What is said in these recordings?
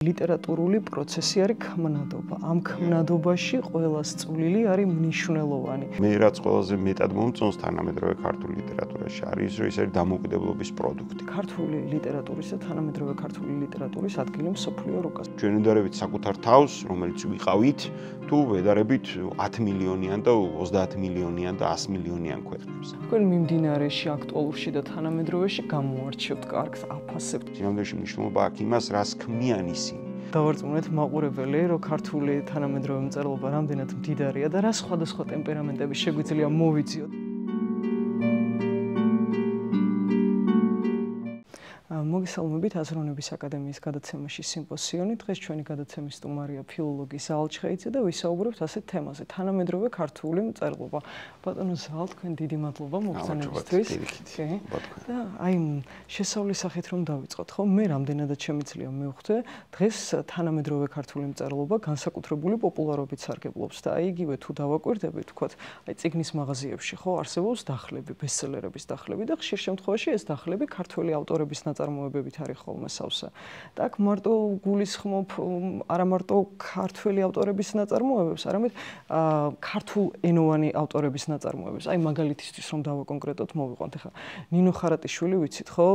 ლიტერატურული პროცესი არის ქმნადობა. ამ ქმნადობაში ყველას წვლილი არის მნიშვნელოვანი. მე რაც ყველაზე მეტად მომწონს თანამედროვე ქართული ლიტერატურაში არის, რომ ის არის დამოუკიდებლობის პროდუქტი. ქართული ლიტერატურის და თანამედროვე ქართული ლიტერატურის ადგილი მსოფლიო რუკაზე. ჩვენ ვედარებით საკუთარ თავს, რომელიც ვიყავით, თუ ვედარებით 10 მილიონიან და 30 მილიონიან და 100 მილიონიან ქვეყნებს. თქვენ მიმდინარეში, აქტუალურში და თანამედროვეში გამოარჩევთ კარგს, აფასებთ. სინამდვილეში მნიშვნელობა აქვს იმას, რას ქმნიან ისინი. დავარწმუნეთ მაყურებელი, რომ ქართული თანამედროვე მწერლობა რამდენად მდიდარია და რა სხვადასხვა ტემპერამენტები შეგვიძლია მოვიძიოთ. მოგესალმებით აზროვნების აკადემიის გადაცემაში სიმპოზიონი. დღეს ჩვენი გადაცემის სტუმარია ფილოლოგი ზაალ ჩხეიძე და ვისაუბრებთ ასეთ თემაზე: თანამედროვე ქართული მწერლობა. ბატონო ზაალ, თქვენ დიდი მადლობა მოგზაურობისთვის. და აი შესავლის სახით რომ დავიწყოთ, ხო? მე რამდენადაც შემიძლია მივხვდე, დღეს თანამედროვე ქართული მწერლობა განსაკუთრებული პოპულარობით სარგებლობს და აი იგივე თუ დავაკვირდებით, ვთქვათ, აი წიგნის მაღაზიებში, ხო, არსებობს დახლები, ბესტსელერების დახლები და ხშირ შემთხვევაში ეს დახლები ქართველი ავტორების ნაწარმოებებით არის ხოლმე სავსე. და აქ მარტო გულისხმობ არა მარტო ქართველი ავტორების ნაწარმოებებს, არამედ ქართულ ენოვანი ავტორების ნაწარმოებებს. აი მაგალითისთვის რომ დავაკონკრეტოთ, მოვიყვანთ ახლა ნინო ხარატიშვილი, ვიცით ხო,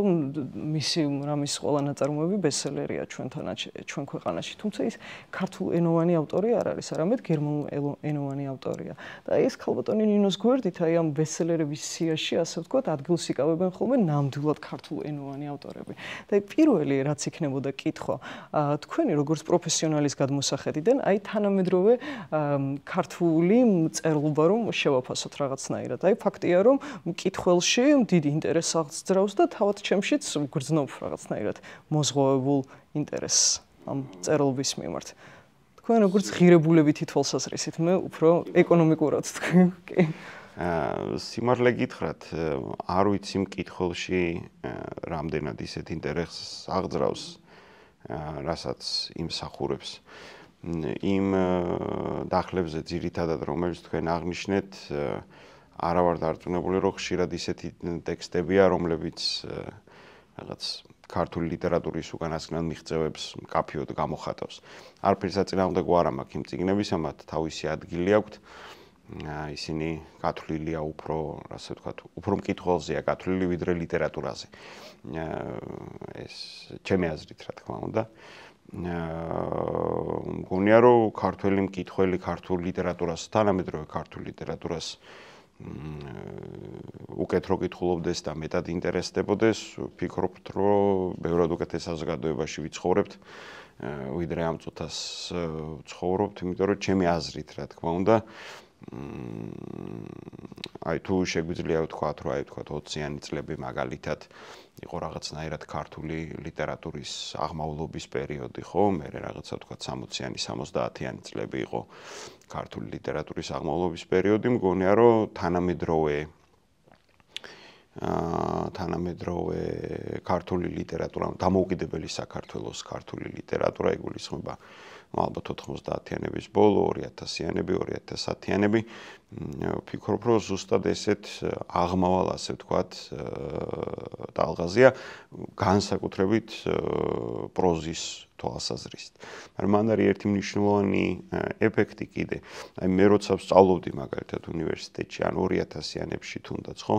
მისი რამის ყველა ნაწარმოები ბესტსელერია ჩვენ ქვეყანაში, თუმცა ის ქართულ ენოვანი ავტორი არ არის, არამედ გერმანულ ენოვანი ავტორია. და ეს ქალბატონი ნინოს გვერდით აი ამ ბესტსელერების სიაში, ასე ვთქვათ, ადგილს იკავებენ ხოლმე ნამდვილად ქართულ ენოვანი ავტორები. და პირველი რაც იქნებოდა კითხვა, თქვენი როგორც პროფესიონალის გადმოსახედიდან, აი თანამედროვე ქართული მწერლობა რომ შევაფასოთ რაღაცნაირად. აი ფაქტია რომ მკითხველში დიდი ინტერესს აღძრავს და თავად ჩემშიც გრძნობ რაღაცნაირად მოზღვავებულ ინტერესს ამ მწერლობის მიმართ. თქვენ როგორც ღირებულებითი თვალსაზრისით, მე უფრო ეკონომიკურად თქვენ კი. სიმართლე გითხრათ, არ ვიცი მკითხველში რამდენად ისეთ ინტერესს აღძრავს, რასაც იმსახურებს. იმ დახლებზე ძირითადად რომელიც თქვენ აღნიშნეთ, არა ვარ დარწმუნებული, რომ ხშირად ისეთი ტექსტებია, რომლებიც რაღაც ქართული ლიტერატურის უკანასკნელ მიღწევებს მკაფიოდ გამოხატავს. არაფერი საწინააღმდეგო არ მაქვს იმ წიგნებისა, მათ თავისი ადგილი აქვთ. ისინი გათვლილია უფრო, ასე ვთქვათ, უფრო მკითხველზეა გათვლილი ვიდრე ლიტერატურაზე. ეს ჩემი აზრით, რა თქმა უნდა. მგონია, რომ ქართველი მკითხველი ქართულ ლიტერატურას, თანამედროვე ქართულ ლიტერატურას უკეთრო კითხულობდეს და მეტად ინტერესდებოდეს, ვფიქრობთ, რომ ბევრად უკეთეს საზოგადოებაში ვიცხოვრებთ, ვიდრე ამ წუთას ვცხოვრობთ, იმიტომ რომ ჩემი აზრით, რა თქმა უნდა, აი თუ შეგვიძლია ვთქვათ, რომ აი ვთქვათ 20-იანი წლები მაგალითად იყო რაღაცნაირად ქართული ლიტერატურის აღმავლობის პერიოდი, ხო? მერე რაღაცა ვთქვათ 60-იანი, 70-იანი წლები იყო ქართული ლიტერატურის აღმავლობის პერიოდი. მგონია, რომ თანამედროვე ქართული ლიტერატურა, დამოუკიდებელი საქართველოს ქართული ლიტერატურა იგულისხმება ალბათ 90-იანების ბოლო, 2000-იანები, 2010-იანები. ვფიქრობ, რომ ზუსტად ესეთ აღმავალ, ასე ვთქვათ, ტალღაზია განსაკუთრებით პროზის თვალსაზრისით. მაგრამ მან არის ერთი მნიშვნელოვანი ეფექტი კიდე. აი მე როცა ვსწავლობდი მაგალითად უნივერსიტეტში, ან 2000-იანებში თუნდაც, ხო,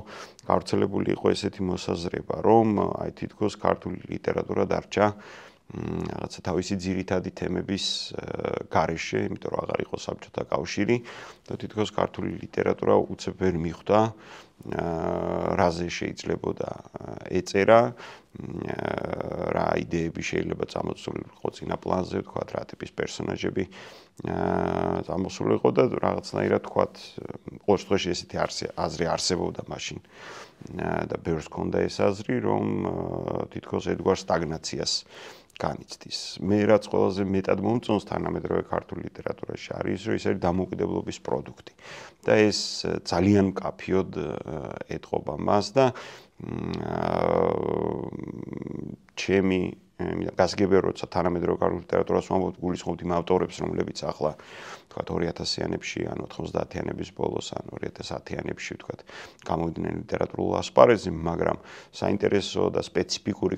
გავრცელებული იყო ესეთი მოსაზრება, რომ აი თითქოს ქართული ლიტერატურა დარჩა რაღაცა თავისი ძირითადი თემების გარეშე, იმიტომ რომ აღარ იყო საბჭოთა კავშირი და თითქოს ქართული ლიტერატურა უცებ ვერ მიხვდა რაზე შეიძლებოდა ეწერა, რა იდეები შეიძლება წამოსულიყო წინა პლანზე, ვთქვათ, რა ტიპის პერსონაჟები წამოსულიყო და რაღაცნაირად ვთქვათ, ყოველ შემთხვევაში ესეთი აზრი არსებობდა მაშინ და ბევრს ჰქონდა ეს აზრი, რომ თითქოს ერთგვარ სტაგნაციას განიცდის. მე რაც ყველაზე მეტად მომწონს თანამედროვე ქართულ ლიტერატურაში არის, რომ ის არის დამოუკიდებლობის პროდუქტი. და ეს ძალიან მკაფიოდ ეტყობა მას და ჩემი გასაგებია, როცა თანამედროვე ქართულ ლიტერატურას ვამბობთ, გულისხმობთ იმ ავტორებს, რომლებიც ახლა თქვათ 2000-იანებში, ან 90-იანების ბოლოს, ან 2010-იანებში თქვათ გამოვიდნენ ლიტერატურულ ასპარეზზე, მაგრამ საინტერესო და სპეციფიკური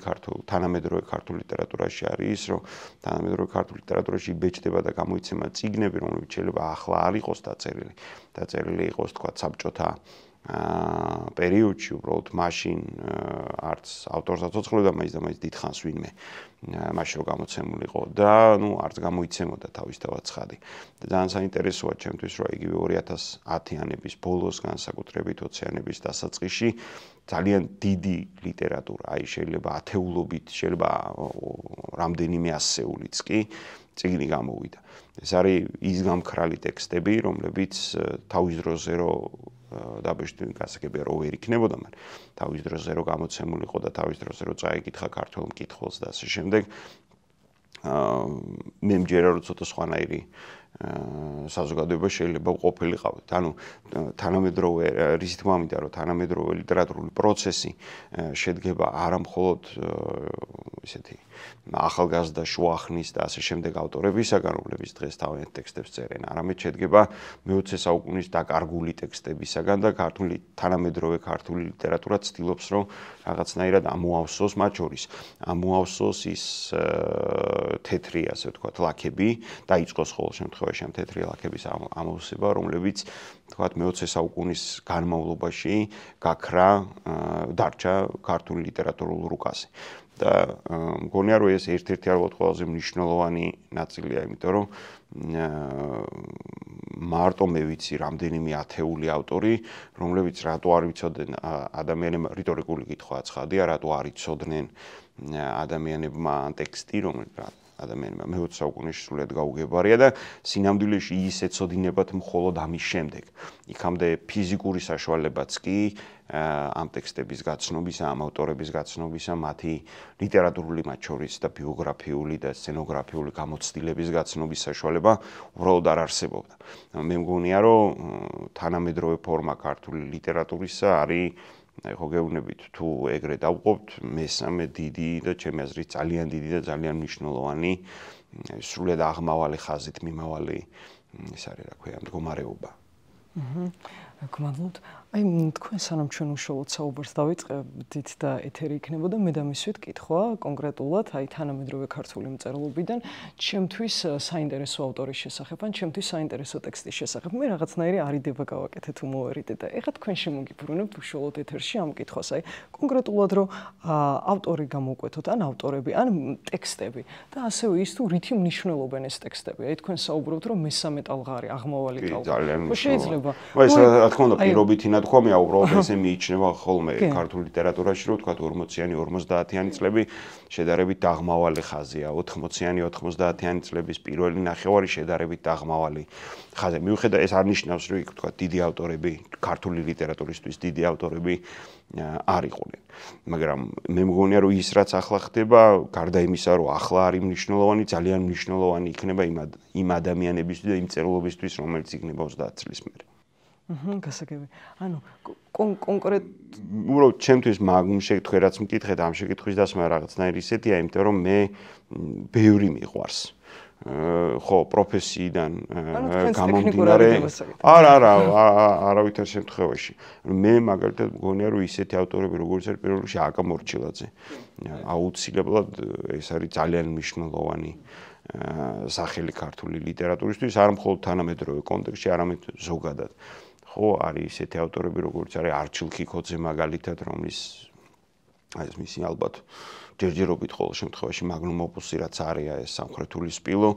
თანამედროვე ქართულ ლიტერატურაში არის ის, რომ თანამედროვე ქართულ ლიტერატურაში იბეჭდება და გამოიცემა წიგნები, რომლებიც შეიძლება ახლა არ იყოს დაწერილი იყოს თქვათ საბჭოთა პერიოდში, უბრალოდ მაშინ არც ავტორს აცოცხლობდა მაინც დიდხანს ვინმე მაშინ რომ გამოცემული იყო და არც გამოიცემოდა თავისთავად ცხადი. და ძალიან საინტერესოა ჩემთვის, რომ იგივე 2010-იანების ბოლოს, განსაკუთრებით 20-იანების დასაწყისში ძალიან დიდი ლიტერატურა, აი შეიძლება ათეულობით, შეიძლება რამდენიმე ასეულიც კი წიგნი გამოვიდა. ეს არის ის გამქრალი ტექსტები, რომლებიც თავის დროზე დაბეჭდილი გასაგებია რომ ვერ იქნებოდა, მაგრამ თავის დროზე რომ გამოცემული იყო და თავის დროზე რომ წაიკითხა ქართველ მკითხველს და ასე შემდეგ. მე მჯერა რომ ცოტა სხვანაირი საზოგადოება შეიძლება ყოფილიყავდეთ. ანუ თანამედროვე რითით მომიდა, რომ თანამედროვე ლიტერატურული პროცესი შედგება არა მხოლოდ ისეთი ახალგაზრდა შუახნის და ასე შემდეგ ავტორებისაგან, რომლებიც დღეს თავიანთ ტექსტებს წერენ, არამედ შედგება მე-20 საუკუნის დაკარგული ტექსტებისაგან და თანამედროვე ქართული ლიტერატურა ცდილობს, რომ რაღაცნაირად ამოავსოს მათ შორის. ამოავსოს ის თეთრი, ასე ვთქვათ, ლაქები, დაიწყოს ყოველ შემთხვევაში ამ თეთრი ლაქების ამოვსება, რომლებიც თქვათ მე-20 საუკუნის განმავლობაში დარჩა ქართული ლიტერატურულ რუკაზე. და მგონია რომ ეს ერთ-ერთი ალბათ ყველაზე მნიშვნელოვანი ნაწილია, იმიტომ რომ მარტო მე ვიცი რამდენიმე ათეული ავტორი, რომლებიც რატო არ ვიცოდნენ ადამიანებმა, რიტორიკული კითხვაა ცხადია, რატო არ იცოდნენ ადამიანებმა ტექსტი, რომელიც ადამიანებმა მე-20 საუკუნეში სულად გაუგებარია და სინამდვილეში ის ეცოდინებათ მხოლოდ ამის შემდეგ. იქამდე ფიზიკური საშუალებაც კი ამ ტექსტების გაცნობისა, ამ ავტორების გაცნობისა, მათი ლიტერატურული მათ შორის და ბიოგრაფიული და სცენოგრაფიული გამოცდილების გაცნობის საშუალება უბრალოდ არ არსებობდა. მე მგონია, რომ თანამედროვე ფორმა ქართული ლიტერატურისა არის ხო გეუბნებით თუ ეგრე დავყოფთ მესამე დიდი და ჩემი აზრით ძალიან დიდი და ძალიან მნიშვნელოვანი სრულად აღმავალი ხაზით მიმავალი ის არის რა ქვია მდგომარეობა. გმადლობთ. აი თქვენ სანამ ჩვენ უშუალოდ საუბარს დავიწყებდით და ეთერი იქნებოდა, მე დამისვით კითხვა კონკრეტულად აი თანამედროვე ქართული მწერლობიდან ჩემთვის საინტერესო ავტორის შესახებ ან ჩემთვის საინტერესო ტექსტის შესახებ. მე რაღაცნაირი არიდება გავაკეთე თუ მოვერიდე და ეხლა თქვენ შემოგიბრუნებთ უშუალოდ ეთერში ამ კითხვას. აი კონკრეტულად რომ ავტორი გამოვკვეთოთ ან ავტორები ან ტექსტები და ასევე ის თუ რითი მნიშვნელობენ ეს ტექსტები. აი თქვენ საუბრობთ რომ მესამე ტალღარი აღმავალი ტალღარი. ხო შეიძლება. ეს რა თქმა უნდა პირობითი ნათქვამია, უბრალოდ ესე მიიჩნევა ხოლმე ქართულ ლიტერატურაში, რომ თქვა 40-იანი, 50-იანი წლები შედარებით დაღმავალი ხაზია, 80-იანი, 90-იანი წლების პირველი ნახევარი შედარებით დაღმავალი ხაზია. მიუხედავად ეს არ ნიშნავს, რომ იქ თქვა დიდი ავტორები, ქართული ლიტერატურისთვის დიდი ავტორები არ იყვნენ. მაგრამ მე მგონია, რომ ის რაც ახლა ხდება, გარდა იმისა, რომ ახლა არის მნიშვნელოვანი, ძალიან მნიშვნელოვანი იქნება იმ ადამიანებისთვის და იმ მწერლობისთვის, რომელიც იქნება 30 წლის მერე. გასაგები. ანუ კონკრეტ უბრალოდ ჩემთვის თქვენ რაც მკითხეთ ამ შეკითხვის დასმა რაღაცნაირი ისეთია, იმიტომ რომ მე ბევრი მიყვარს. ხო, პროფესიიდან გამომდინარე. არავითარ შემთხვევაში. მე მაგალითად მგონია, რომ ისეთი ავტორები როგორც არის პირველ რიგში აკა მორჩილაძე. აუცილებლად ეს არის ძალიან მნიშვნელოვანი სახელი ქართული ლიტერატურისთვის, არ მხოლოდ თანამედროვე კონტექსტში, არამედ ზოგადად. ხო, არის ისეთი ავტორები, როგორც არის არჩილ ქიქოძე მაგალითად, რომლის ეს მისი ალბათ ჯერჯერობით ყოველ შემთხვევაში მაგნუმ ოპუსი რაც არის ეს სამხრეთული სპილო,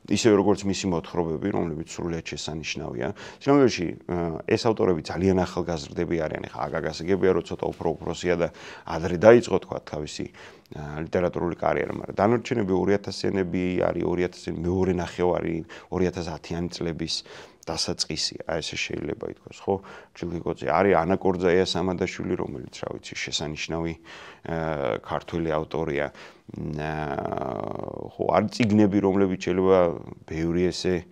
ისევე როგორც მისი მოთხრობები, რომლებიც სრულიად შესანიშნავია. შემდგომში ეს ავტორები ძალიან ახალგაზრდები არიან, ხა აგაგასაგებია, რომ ცოტა უფრო უფროსია და ადრე დაიწყო თქვა თავისი ლიტერატურული კარიერა, მაგრამ დანარჩენები 2000-იანები არის 2000-იანი მეორე ნახევარი 2010-იანი წლების დასაწყისია, ესე შეიძლება ითქვას, ხო? ჯილგიკოძე არის ანა კორძაია სამადაშვილი, რომელიც რა ვიცი, შესანიშნავი ქართველი ავტორია. ხო, არის წიგნები, რომლებიც შეიძლება ბევრი ესე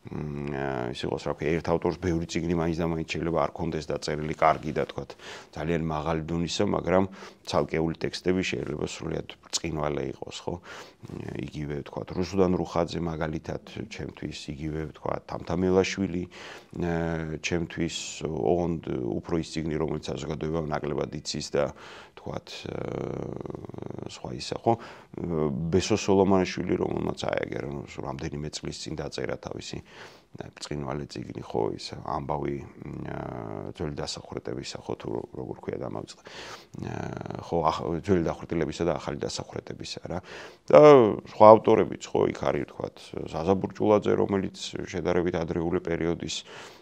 ის იყოს რა ქვია, ერთ ავტორს ბევრი წიგნი მაინც და მაინც შეიძლება არ კონდეს დაწერილი კარგი და თქვა ძალიან მაღალი დონისა, მაგრამ ცალკეული ტექსტები შეიძლება სრულიად ბრწყინვალე იყოს, ხო? იგივე თქვა რუსუდან რუხაძე მაგალითად ჩემთვის, იგივე თქვა თამთამელაშვილი ჩემთვის ოღონდ უფრო ის წიგნი, რომელიც საზოგადოება ნაკლებად იცის და თქვათ სხვა ისა, ხო? ბესო სოლომონაშვილი, რომელმაც აიგერო რამდენიმე წლის წინ დაწერა თავისი ბრწყინვალე წიგნი, ხო, ის ამბავი ძველი დასახვრეტებისა, ხო, თუ როგორ ქვია დამავიწყდა. ხო, ძველი დახვრეტილებისა და ახალი დასახვრეტებისა რა. და სხვა ავტორებიც, ხო, იქ არის თქვათ ზაზა ბურჭულაძე, რომელიც შედარებით ადრეული პერიოდის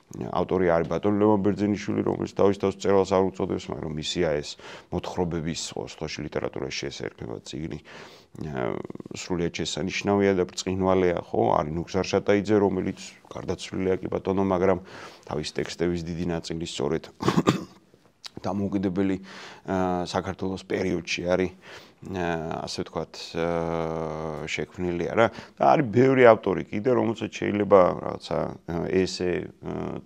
ავტორი არის ბატონ ლევან ბერძენიშვილი, რომელიც თავის თავს მწერალს არ უწოდებს, მაგრამ მისია ეს მოთხრობების სთოში ლიტერატურაში შესაერთება წიგნი სრულიად შესანიშნავია და ბრწყინვალეა, ხო? არის ნუგზარ შატაიძე, რომელიც გარდაცვლილია კი ბატონო, მაგრამ თავის ტექსტების დიდი ნაწილი სწორედ დამოუკიდებელი საქართველოს პერიოდში არის ასე ვთქვათ შექმნილია რა. და არის ბევრი ავტორი კიდე, რომელსაც შეიძლება რაღაცა ესე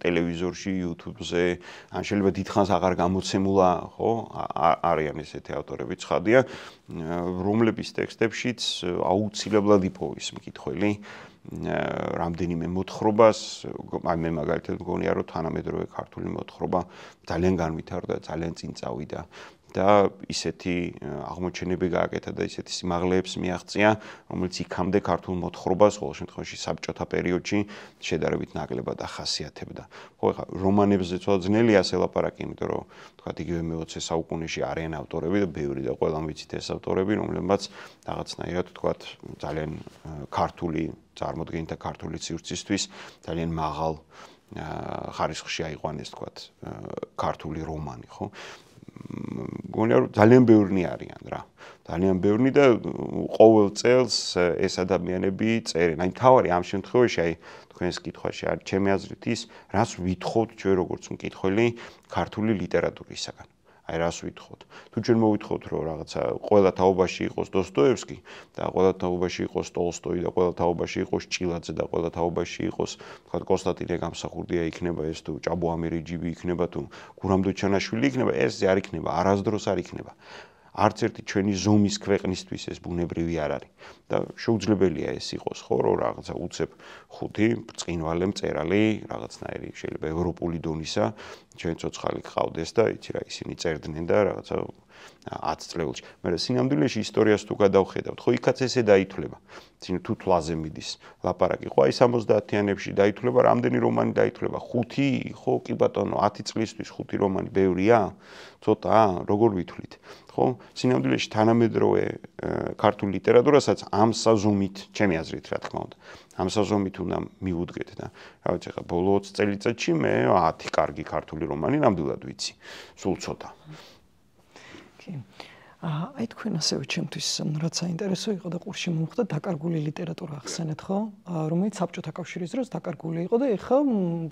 ტელევიზორში, YouTube-ზე, ან შეიძლება დიდხანს აღარ გამოცემულა, ხო? არიან ესეთი ავტორები ცხადია, რომლების ტექსტებშიც აუცილებლად იპოვის მკითხველი რამდენიმე მოთხრობას, მე მაგალითად მგონია, რომ თანამედროვე ქართული მოთხრობა ძალიან განვითარდა, ძალიან წინ წავიდა და ისეთი აღმოჩენები გააკეთა და ისეთი სიმაღლეებს მიაღწია, რომელიც იქამდე ქართულ მოთხრობას ყოველ შემთხვევაში საბჭოთა პერიოდში შედარებით ნაკლებად ახასიათებდა. ხო, ეხლა რომანებზე ცოტა ძნელია ლაპარაკი, იმიტომ რომ თქვათ იგივე მე-20 საუკუნეში არიან ავტორები და ბევრი და ყველამ ვიცით ეს ავტორები, რომლებმაც რაღაცნაირად თქვათ ძალიან ქართული წარმოდგენით და ქართული სივრცისთვის ძალიან მაღალ ხარისხში აიყვანეს თქვათ ქართული რომანი, ხო? მგონია რომ ძალიან ბევრნი არიან რა. ძალიან ბევრნი და ყოველ წელს ეს ადამიანები წერენ. აი თავარი ამ შემთხვევაში აი თქვენს კითხვაში არის ჩემი აზრით ის, რას ვითხოვთ ჩვენ როგორც მკითხველი ქართული ლიტერატურისაგან. აი რას ვითხოვთ. თუ ჩვენ მოვითხოვთ რომ რაღაცა ყველა თაობაში იყოს დოსტოევსკი და ყველა თაობაში იყოს ტოლსტოი და ყველა თაობაში იყოს ჭილაძე და ყველა თაობაში იყოს თქვა კონსტანტინე გამსახურდია იქნება ეს თუ ჭაბო ამირეჯიბი იქნება თუ გურამ დოჩანაშვილი იქნება, ეს არ იქნება, არასდროს არ იქნება. არც ერთი ჩვენი ზომის ქვეყნისთვის ეს ბუნებრივი არ არის და შეუძლებელია ეს იყოს, ხო, რომ რაღაცა უცებ ხუთი ბრწყინვალე მწერალი რაღაცნაირი შეიძლება ევროპული დონისა ჩვენ ცოცხალი გყავდეს და იცი რა ისინი წერდნენ და რაღაცა 10 წლებში. მაგრამ სინამდვილეში ისტორიას თუ გადავხედავთ, ხო, იქაც ესე დაითვლება. თუ თვალზე მიდის ლაპარაკი, ხო, აი 70-იანებში დაითვლება, რამდენი რომანი დაითვლება? 5, ხო, კი ბატონო, 10 წლისთვის 5 რომანი ბევრია? ცოტაა, როგორ ვითვლით? ხო, სინამდვილეში თანამედროვე ქართული ლიტერატურასაც ამ საზომით, ჩემი აზრით, რა თქმა უნდა, ამ საზომით უნდა მივუდგეთ და რა ვიცი, ხა ბოლო 20 წელიწადში მე 10 კარგი ქართული რომანი ნამდვილად ვიცი, სულ ცოტა. კი. აი თქვენ ასევე ჩემთვის რაც საინტერესო იყო და ყურში მომხვდა დაკარგული ლიტერატურა ახსენეთ, ხო? რომელიც საბჭოთა კავშირის დროს დაკარგული იყო და ეხლა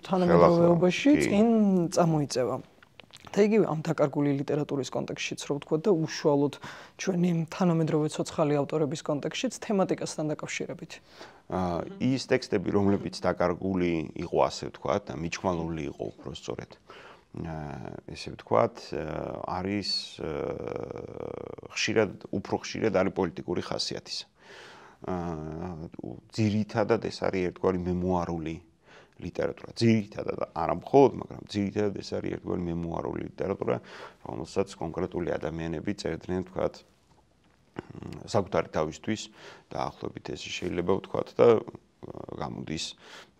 თანამედროვეობაში წინ წამოიწევა. და იგივე ამ დაკარგული ლიტერატურის კონტექსტშიც რო ვთქვა და უშუალოდ ჩვენი თანამედროვე ცოცხალი ავტორების კონტექსტშიც თემატიკასთან დაკავშირებით. ის ტექსტები, რომლებიც დაკარგული იყო, ასე ვთქვა და მიჩქმალული იყო უფრო სწორედ. ესე ვთქვათ, არის უფრო ხშირად არის პოლიტიკური ხასიათის. ძირითადად ეს არის ერთგვარი მემუარული ლიტერატურა. ძირითადად არა მხოლოდ, მაგრამ ძირითადად ეს არის ერთგვარი მემუარული ლიტერატურა, რომელსაც კონკრეტული ადამიანები წერდნენ, ვთქვათ, საკუთარი თავისთვის დაახლოებით ესე შეიძლება ვთქვათ და გამოდის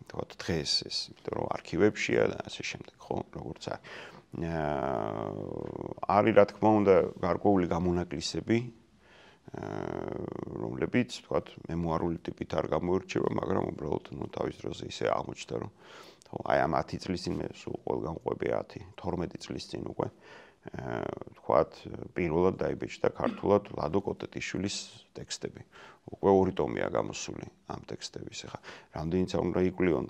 თქვათ დღეს ეს, იმიტომ რომ არქივებშია და ასე შემდეგ, ხო, როგორც არის. არის რა თქმა უნდა გარკვეული გამონაკლისები, რომლებიც თქვათ მემუარული ტიპით არ გამოირჩევა, მაგრამ უბრალოდ თავის დროზე ისე აღმოჩნდა, რომ აი ამ 10 წლის წინ მე სულ ყველგან ყვები 10-12 წლის წინ უკვე თქვათ პირველად დაიბეჭდა ქართულად ლადო კოტეტიშვილის ტექსტები. უკვე 2 ტომია გამოსული ამ ტექსტების. ეხლა რამდენიც უნდა იკვლიონ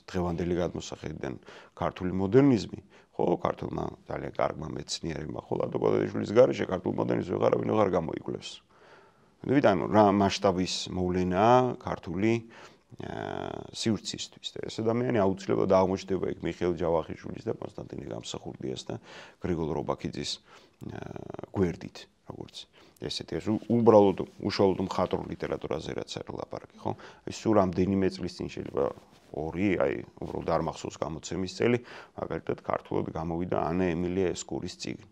დღევანდელი გადმოსახედიდან ქართული მოდერნიზმი, ხო, ქართულმა ძალიან კარგმა მეცნიერებმა, ხო, ლადო კოტეტიშვილის გარეშე ქართულ მოდერნიზმს ვეღარავინ ვეღარ გამოიკვლევს. ვიდრე რა მასშტაბის მოვლენაა ქართული სივრცისთვის და ეს ადამიანი აუცილებლად აღმოჩნდება იქ მიხეილ ჯავახიშვილის და კონსტანტინე გამსახურდიას და გრიგოლ რობაქიძის გვერდით, როგორც ესეთი ეს უბრალოდ უშუალოდ მხატვრულ ლიტერატურაზე რაც არის ლაპარაკი, ხო? ეს სულ რამდენიმე წლის წინ შეიძლება 2, აი, უბრალოდ არ მახსოვს გამოცემის წელი, მაგალითად ქართულად გამოვიდა ანა ემილია ესკურის წიგნი,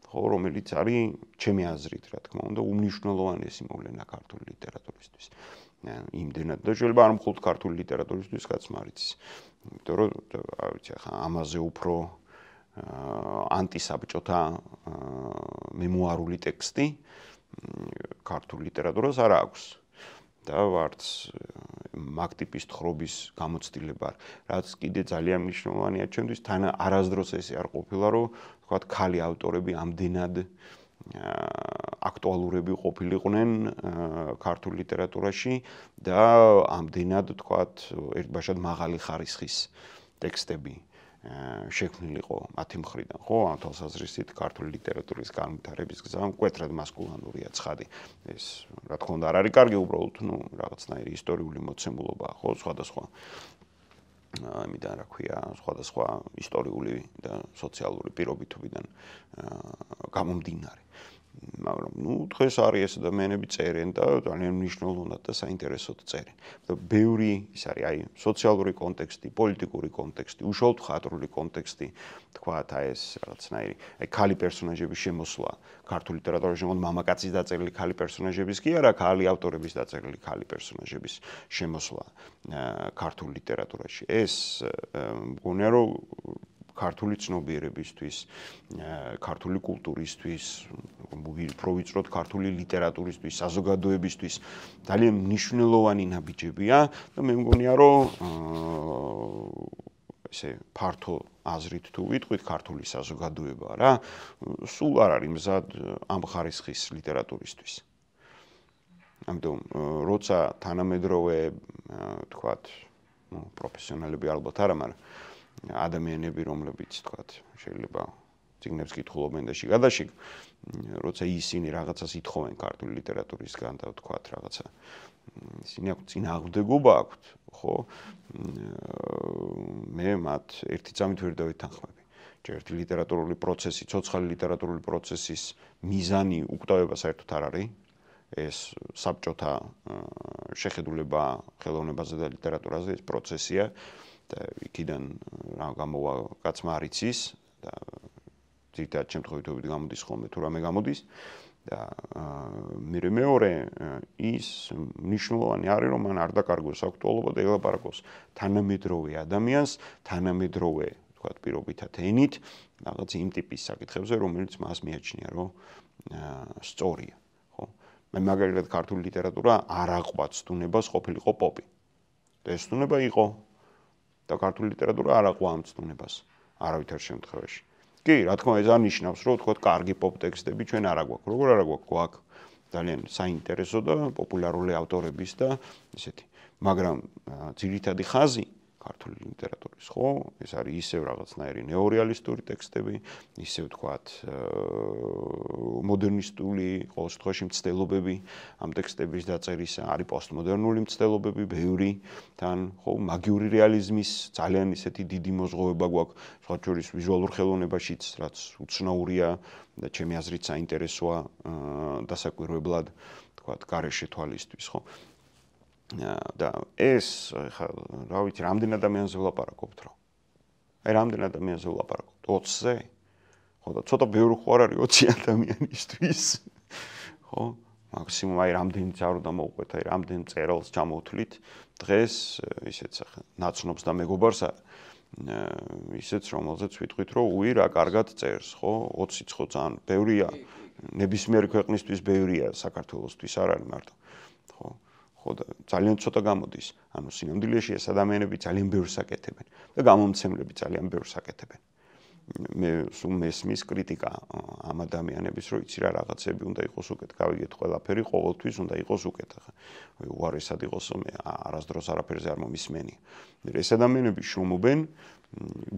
ხო, რომელიც არის ჩემი აზრით, რა თქმა უნდა, უმნიშვნელოვანესი მოვლენა ქართული ლიტერატურისთვის. იმდენად და შეიძლება არ მხოლოდ ქართული ლიტერატურისთვის კაც მარიცის. იმიტომ რომ არ ვიცი, ახლა ამაზე უფრო ანტისაბჭოთა მემუარული ტექსტი ქართულ ლიტერატურას არ აქვს. და ვარც მაგ ტიპის თხრობის გამოცდილება, რაც კიდე ძალიან მნიშვნელოვანია ჩემთვის, თან არასდროს ესე არ ყოფილა, რომ თქვათ ქალი ავტორები ამდენად აქტუალურები ყოფილიყვნენ ქართულ ლიტერატურაში და ამდენად თქვათ ერთბაშად მაღალი ხარისხის ტექსტები შექმნილიყო მათი მხრიდან, ხო, ამ თვალსაზრისით ქართული ლიტერატურის განვითარების გზა მკვეთრად მასკულინურია ცხადი. ეს რა თქმა უნდა არ არის კარგი, უბრალოდ რაღაცნაირი ისტორიული მოცემულობაა, ხო, სხვადასხვა ამიდან რა ქვია, სხვადასხვა ისტორიული და სოციალური პირობითობიდან გამომდინარე. მაგრამ დღეს არის ეს ადამიანები წერენ და ძალიან მნიშვნელოვნად და საინტერესოდ წერენ. და ბევრი ის არის აი სოციალური კონტექსტი, პოლიტიკური კონტექსტი, უშუალოდ მხატვრული კონტექსტი, თქვათ აი ეს რაღაცნაირი, აი ქალი პერსონაჟების შემოსვლა ქართული ლიტერატურაში, მოდი მამაკაცის დაწერილი ქალი პერსონაჟების კი არა, ქალი ავტორების დაწერილი ქალი პერსონაჟების შემოსვლა ქართულ ლიტერატურაში. ეს მგონია რომ ქართული ცნობიერებისთვის, ქართული კულტურისთვის, უფრო ვიწროდ ქართული ლიტერატურისთვის, საზოგადოებისთვის ძალიან მნიშვნელოვანი ნაბიჯებია და მე მგონია რომ ესე ფართო აზრით თუ ვიტყვით ქართული საზოგადოება რა, სულ არ არის მზად ამ ხარისხის ლიტერატურისთვის. ამიტომ როცა თანამედროვე თქვათ, პროფესიონალები ალბათ არა, მაგრამ ადამიანები, რომლებიც თქვათ, შეიძლება წიგნებს კითხულობენ და შიგადაშიგ, როცა ისინი რაღაცას ითხოვენ ქართული ლიტერატურისგან და თქვათ რაღაცა ისინი აქვს წინააღმდეგობა აქვთ, ხო? მე მათ ერთი წამით ვერ დავეთანხმები. ერთი ლიტერატურული პროცესი, ცოცხალი ლიტერატურული პროცესის მიზანი უკვდავება საერთოდ არ არის. ეს საბჭოთა შეხედულება ხელოვნებაზე და ლიტერატურაზე ეს პროცესია. და იქიდან რა გამოვა კაცმა არ იცის და ძირითადად შემთხვევითობით გამოდის ხოლმე თუ რამე გამოდის და მეორე ის მნიშვნელოვანი არის რომ მან არ დაკარგოს აქტუალობა და ელაპარაკოს თანამედროვე ადამიანს თანამედროვე თქვათ პირობითად ენით რაღაც იმ ტიპის საკითხებზე რომელიც მას მიაჩნია რომ სწორია ხო მე მაგალითად ქართული ლიტერატურა არ აყვაც თუნებას ყოფილიყო პოპი და ეს თუნება იყო და ქართული ლიტერატურა არ აყვა ამ ცნობას არავითარ შემთხვევაში. კი, რა თქმა უნდა, ეს არ ნიშნავს, რომ თქვათ, კარგი პოპ ტექსტები ჩვენ არ აგვაქვს. როგორ არ აგვაქვს? გვაქვს ძალიან საინტერესო და პოპულარული ავტორების და ესეთი. მაგრამ ძირითადი ხაზი ქართული ლიტერატურის, ხო? ეს არის ისევ რაღაცნაირი ნეორეალისტური ტექსტები, ისევ თქვათ, მოდერნისტული, ყოველ შემთხვევაში მცდელობები ამ ტექსტების დაწერისა, არის პოსტმოდერნული მცდელობები, ბევრი, თან, ხო, მაგიური რეალიზმის ძალიან ისეთი დიდი მოზღოვება გვაქვს, სხვა შორის ვიზუალურ ხელოვნებაშიც, რაც უცნაურია და ჩემი აზრით საინტერესოა დასაკვირვებლად, თქვათ, გარეშე თვალისთვის, ხო? და ეს ხა რა ვიცი რამდენ ადამიანზე ვლაპარაკობთ რა აი რამდენ ადამიანზე ვლაპარაკობთ 20-ზე ხო და ცოტა ბევრი ხო არ არის 20 ადამიანისთვის ხო მაქსიმუმ აი რამდენი წარო დამოუყვეთ აი რამდენ წერილს ჩამოვთვლით დღეს ისეც ხა ნაცნობს და მეგობარს ისეც რომელზეც ვიტყვით რომ უი რა კარგად წერს ხო 20-იც ხო ძალიან ბევრია ნებისმიერი ქვეყნისთვის ბევრია საქართველოსთვის არ არის მარტო ხო ხო და ძალიან ცოტა გამოდის. ანუ სინამდვილეში ეს ადამიანები ძალიან ბევრს აკეთებენ და გამომცემლები ძალიან ბევრს აკეთებენ. მე სულ მესმის კრიტიკა ამ ადამიანების, რომ იცი რა რაღაცები უნდა იყოს უკეთ, გავიგეთ ყველაფერი, ყოველთვის უნდა იყოს უკეთ. უარესად იყოს, მე არასდროს არაფერზე არ მომისმენი. ეს ადამიანები შრომობენ,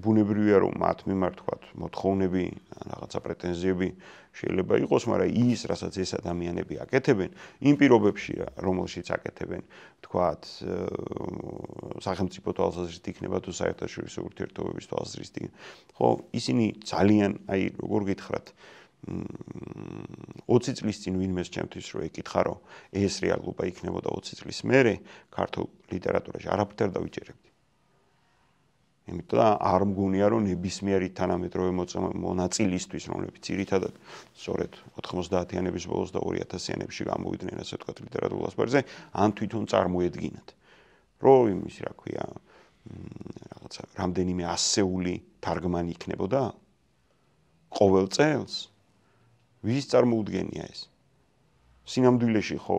ბუნებრივია რომ მათ მიმართ თქვათ, მოთხოვნები, რაღაცა პრეტენზიები შეიძლება იყოს, მაგრამ ის, რასაც ეს ადამიანები აკეთებენ, იმ პირობებში, რომელშიც აკეთებენ, თქვათ, სახელმწიფო თვალსაზრისით იქნება თუ საერთაშორისო ურთიერთობების თვალსაზრისით. ხო, ისინი ძალიან, როგორ გითხრათ, 20 წლის წინ ვინმეს ჩემთვის რო ეკითხა, რომ ეს რეალობა იქნებოდა 20 წლის მერე, ქართულ ლიტერატურაში არაფერ დავიჯერებდი. იმიტომ და არ მგონია, რომ ნებისმიერი თანამედროვე მონაწილისთვის, რომლებიც ძირითადად სწორედ 90-იანების ბოლოს და 2000-იანებში გამოვიდნენ, ასე ვთქვათ, ლიტერატურულ ასპარეზზე, ან თვითონ წარმოედგინათ, რომ იმის, რა ქვია, რაღაცა რამდენიმე ასეული თარგმანი იქნებოდა ყოველ წელს. ვის წარმოუდგენია ეს? სინამდვილეში ხო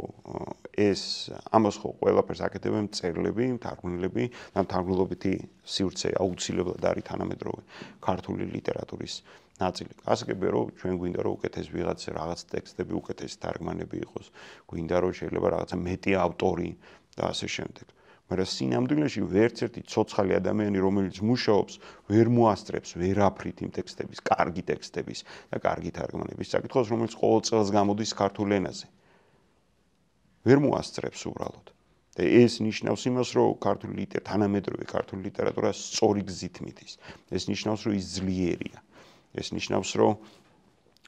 ეს ამას ხო ყველაფერს აკეთებენ მწერლები, მთარგმნელები და მთარგმნელობითი სივრცე აუცილებლად არის თანამედროვე ქართული ლიტერატურის ნაწილი. გასაგებია რომ ჩვენ გვინდა რომ უკეთეს ვიღაც რაღაც ტექსტები, უკეთესი თარგმანები იყოს, გვინდა რომ შეიძლება რაღაცა მეტი ავტორი და ასე შემდეგ. მაგრამ სინამდვილეში ვერც ერთი ცოცხალი ადამიანი, რომელიც მუშაობს, ვერ მოასწრებს ვერაფრით იმ ტექსტების, კარგი ტექსტების და კარგი თარგმანების საკითხს, რომელიც ყოველ წელს გამოდის ქართულ ენაზე. ვერ მოასწრებს უბრალოდ. და ეს ნიშნავს იმას, რომ თანამედროვე ქართული ლიტერატურა სწორი გზით მიდის. ეს ნიშნავს, რომ ის ძლიერია. ეს ნიშნავს, რომ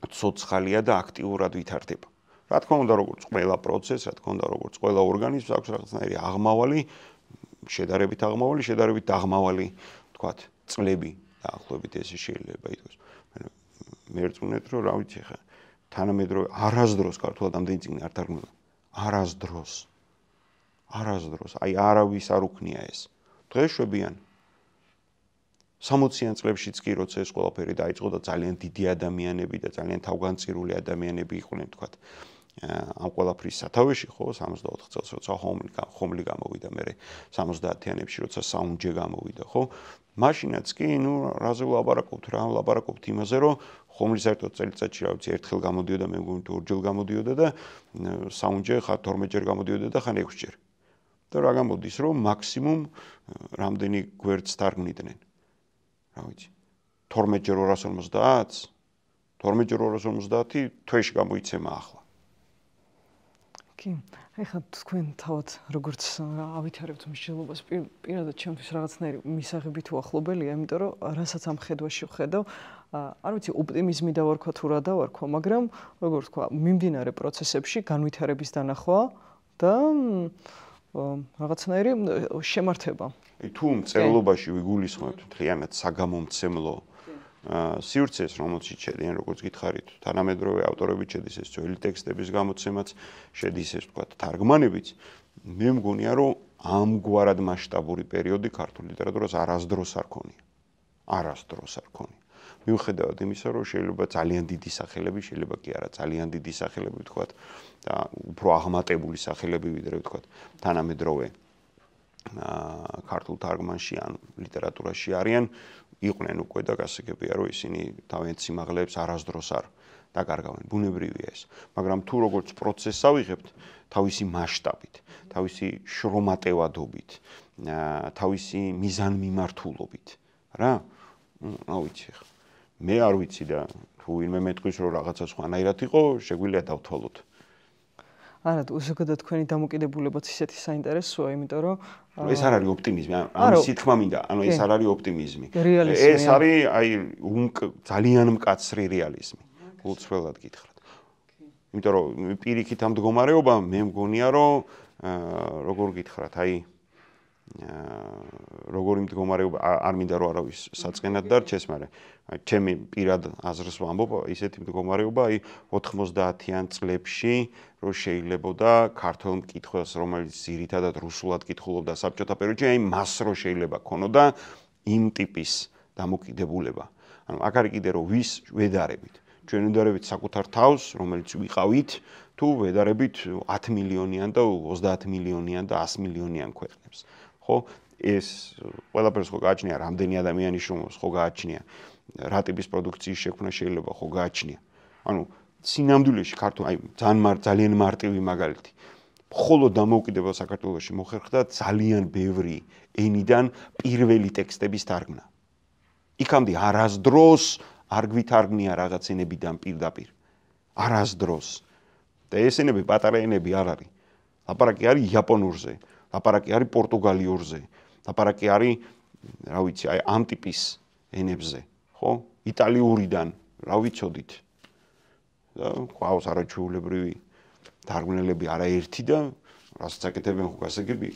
ცოცხალია და აქტიურად ვითარდება. რა თქმა უნდა, როგორც ყველა პროცესი, რა თქმა უნდა, როგორც ყველა ორგანიზმს აქვს რაღაცნაირი აღმავალი, შედარებით დაღმავალი, თქვათ, წლები დაახლოებით ესე შეიძლება ითქვას. მე რწმუნეთ, რომ რა ვიცი ხა, თანამედროვე არასდროს ქართულად ამდენი წიგნი არ თარგმნა. არასდროს. არავის არ უქნია ეს. დღეს შვებიან 60-იან წლებშიც კი როცა ეს ყველაფერი დაიწყო და ძალიან დიდი ადამიანები და ძალიან თავგანწირული ადამიანები იყვნენ, თქვათ, ამ ყველაფრის სათავეში, ხო, 64 წელს როცა ხომლი გამოვიდა, მერე 70-იანებში როცა საუნჯე გამოვიდა, ხო? მაშინაც კი, რაზე ვლაპარაკობთ? რა ვლაპარაკობთ იმაზე, რომ ხომლი საერთოდ წელიწადში, რა ვიცი, ერთხელ გამოდიოდა, მე მგონი თუ ორჯერ გამოდიოდა და საუნჯე ხან 12ჯერ გამოდიოდა და ხან 6ჯერ. და რა გამოდის, რომ მაქსიმუმ რამდენი გვერდს თარგმნიდნენ. რა ვიცი, 12ჯერ 250-ს, 12ჯერ 250 თვეში გამოიცემა ახლა. კი, ეხლა თქვენ თავად როგორც ავითარებთ მსჯელობას, პირადად ჩემთვის რაღაცნაირი მისაღები თუ ახლობელია, იმიტომ რომ რასაც ამ ხედვაში ვხედავ, არ ვიცი, ოპტიმიზმი დავარქვა თუ რა დავარქვა, მაგრამ როგორ თქვა, მიმდინარე პროცესებში განვითარების დანახვა და რაღაცნაირი შემართება. თუ მწერლობაში ვიგულისხმებთ მთლიანად საგამომცემლო სივრცეს, რომელშიც შედიან, როგორც გითხარით, თანამედროვე ავტორები შედის, ეს ძველი ტექსტების გამოცემაც შედის, ეს ვთქვათ, თარგმანებიც, მე მგონია, რომ ამგვარად მასშტაბური პერიოდი ქართულ ლიტერატურას არასდროს არ ქონია. მიუხედავად იმისა, რომ შეიძლება ძალიან დიდი სახელები, შეიძლება კი არა ძალიან დიდი სახელები, ვთქვათ, და უფრო აღმატებული სახელები, ვიდრე ვთქვათ, თანამედროვე ქართულ თარგმანში ან ლიტერატურაში არიან, იყვნენ უკვე და გასაგებია, რომ ისინი თავიანთ სიმაღლეებს არასდროს არ დაკარგავენ. ბუნებრივია ეს. მაგრამ თუ როგორც პროცესს ავიღებთ, თავისი მასშტაბით, თავისი შრომატევადობით, თავისი მიზანმიმართულობით, რა? რა ვიცი ხა. მე არ ვიცი და თუ ვინმე მეტყვის, რომ რაღაცა სხვანაირად იყო, შეგვიძლია დავთვალოთ. არა, ზოგადად თქვენი დამოკიდებულებაც ისეთი საინტერესოა, იმიტომ რომ ეს არ არის ოპტიმიზმი, ამისი თქმა მინდა, ეს არ არის ოპტიმიზმი. ეს არის ძალიან მკაცრი რეალიზმი. გულწრფელად გითხრათ. იმიტომ რომ პირიქით ამ მდგომარეობა მე მგონია, რომ როგორ გითხრათ, როგორი მდგომარეობა არ მინდა რომ არავის საწყენად დარჩეს, მაგრამ ჩემი პირად აზრს ვამბობ, ისეთი მდგომარეობა 90-იან წლებში რომ შეიძლებოდა ქართულ მკითხველს, რომელიც ძირითადად რუსულად კითხულობდა საბჭოთა პერიოდში, მას რო შეიძლება ქონოდა იმ ტიპის დამოკიდებულება. ანუ აქ არის კიდე რომ ვის ვედარებით. ჩვენ ვედარებით საკუთარ თავს, რომელიც ვიყავით, თუ ვედარებით 10 მილიონიან და 30 მილიონიან და 100 მილიონიან ქვეყნებს. ხო? ეს ყველაფერს ხო გააჩნია, რამდენი ადამიანი შრომობს, ხო გააჩნია. რა ტიპის პროდუქციის შექმნა შეიძლება ხო გააჩნია. ანუ სინამდვილეში ძალიან მარტივი მაგალითი. მხოლოდ დამოუკიდებელ საქართველოში მოხერხდა ძალიან ბევრი ენიდან პირველი ტექსტების თარგმნა. იქამდე არასდროს არ გვითარგმნია რაღაც ენებიდან პირდაპირ. არასდროს. და ეს ენები პატარა ენები არ არის. ლაპარაკი არის იაპონურზე, ლაპარაკი არის პორტუგალიურზე, ლაპარაკი არის, რა ვიცი, აი ამ ტიპის ენებზე, ხო? იტალიურიდან, რა ვიცოდით. და ყავს არაჩვეულებრივი თარგმნელები არაერთი და რასაც აკეთებენ ხო გასაგები.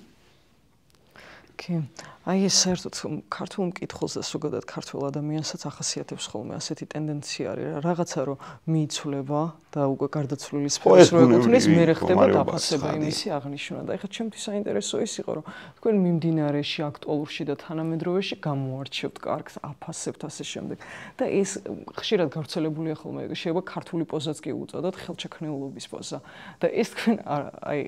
კი, აი ეს საერთოდ ქართულ მკითხველს და ზოგადად ქართულ ადამიანსაც ახასიათებს ხოლმე ასეთი ტენდენცია არის რა, რაღაცა რომ მიიცვლება და უკვე გარდაცვლილი სფეროს რო ეკუთვნის, მერე ხდება დაფასება იმისი აღნიშვნა. და ეხლა ჩემთვის საინტერესო ის იყო, რომ თქვენ მიმდინარეში, აქტუალურში და თანამედროვეში გამოარჩევთ კარგს, აფასებთ ასე შემდეგ. და ეს ხშირად გავრცელებულია ხოლმე, შეიძლება ქართული პოზაც კი უწოდოთ, ხელჩექმნელობის პოზა. და ეს თქვენ აი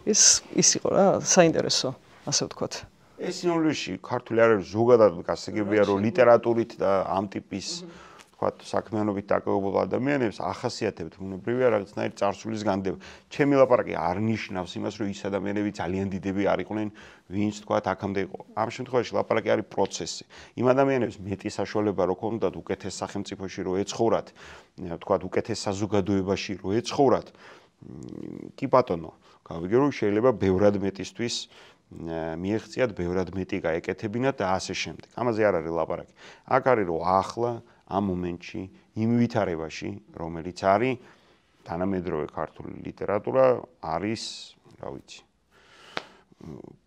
ის იყო რა, საინტერესო, ასე ვთქვათ. ეს ინგლისში ქართული არ არის ზოგადად გასაგებია რომ ლიტერატურით და ამ ტიპის ვთქვათ საქმიანობით დაკავებულ ადამიანებს ახასიათებთ უნებრივია რაღაცნაირი წარსულის განდება. ჩემი ლაპარაკი არ ნიშნავს იმას რომ ის ადამიანები ძალიან დიდები არ იყვნენ ვინც ვთქვათ აქამდე იყო. ამ შემთხვევაში ლაპარაკი არის პროცესი. იმ ადამიანებს მეტი საშუალება რო ქონდათ უკეთეს სახელმწიფოში რო ეცხოვრათ, ვთქვათ უკეთეს საზოგადოებაში რო ეცხოვრათ, კი ბატონო, გავიგე რომ შეიძლება ბევრად მეტისთვის მიეღწიათ, ბევრად მეტი გაეკეთებინათ და ასე შემდეგ. ამაზე არ არის ლაპარაკი. აქ არის რომ ახლა ამ მომენტში იმ ვითარებაში, რომელიც არის თანამედროვე ქართული ლიტერატურა არის, რა ვიცი,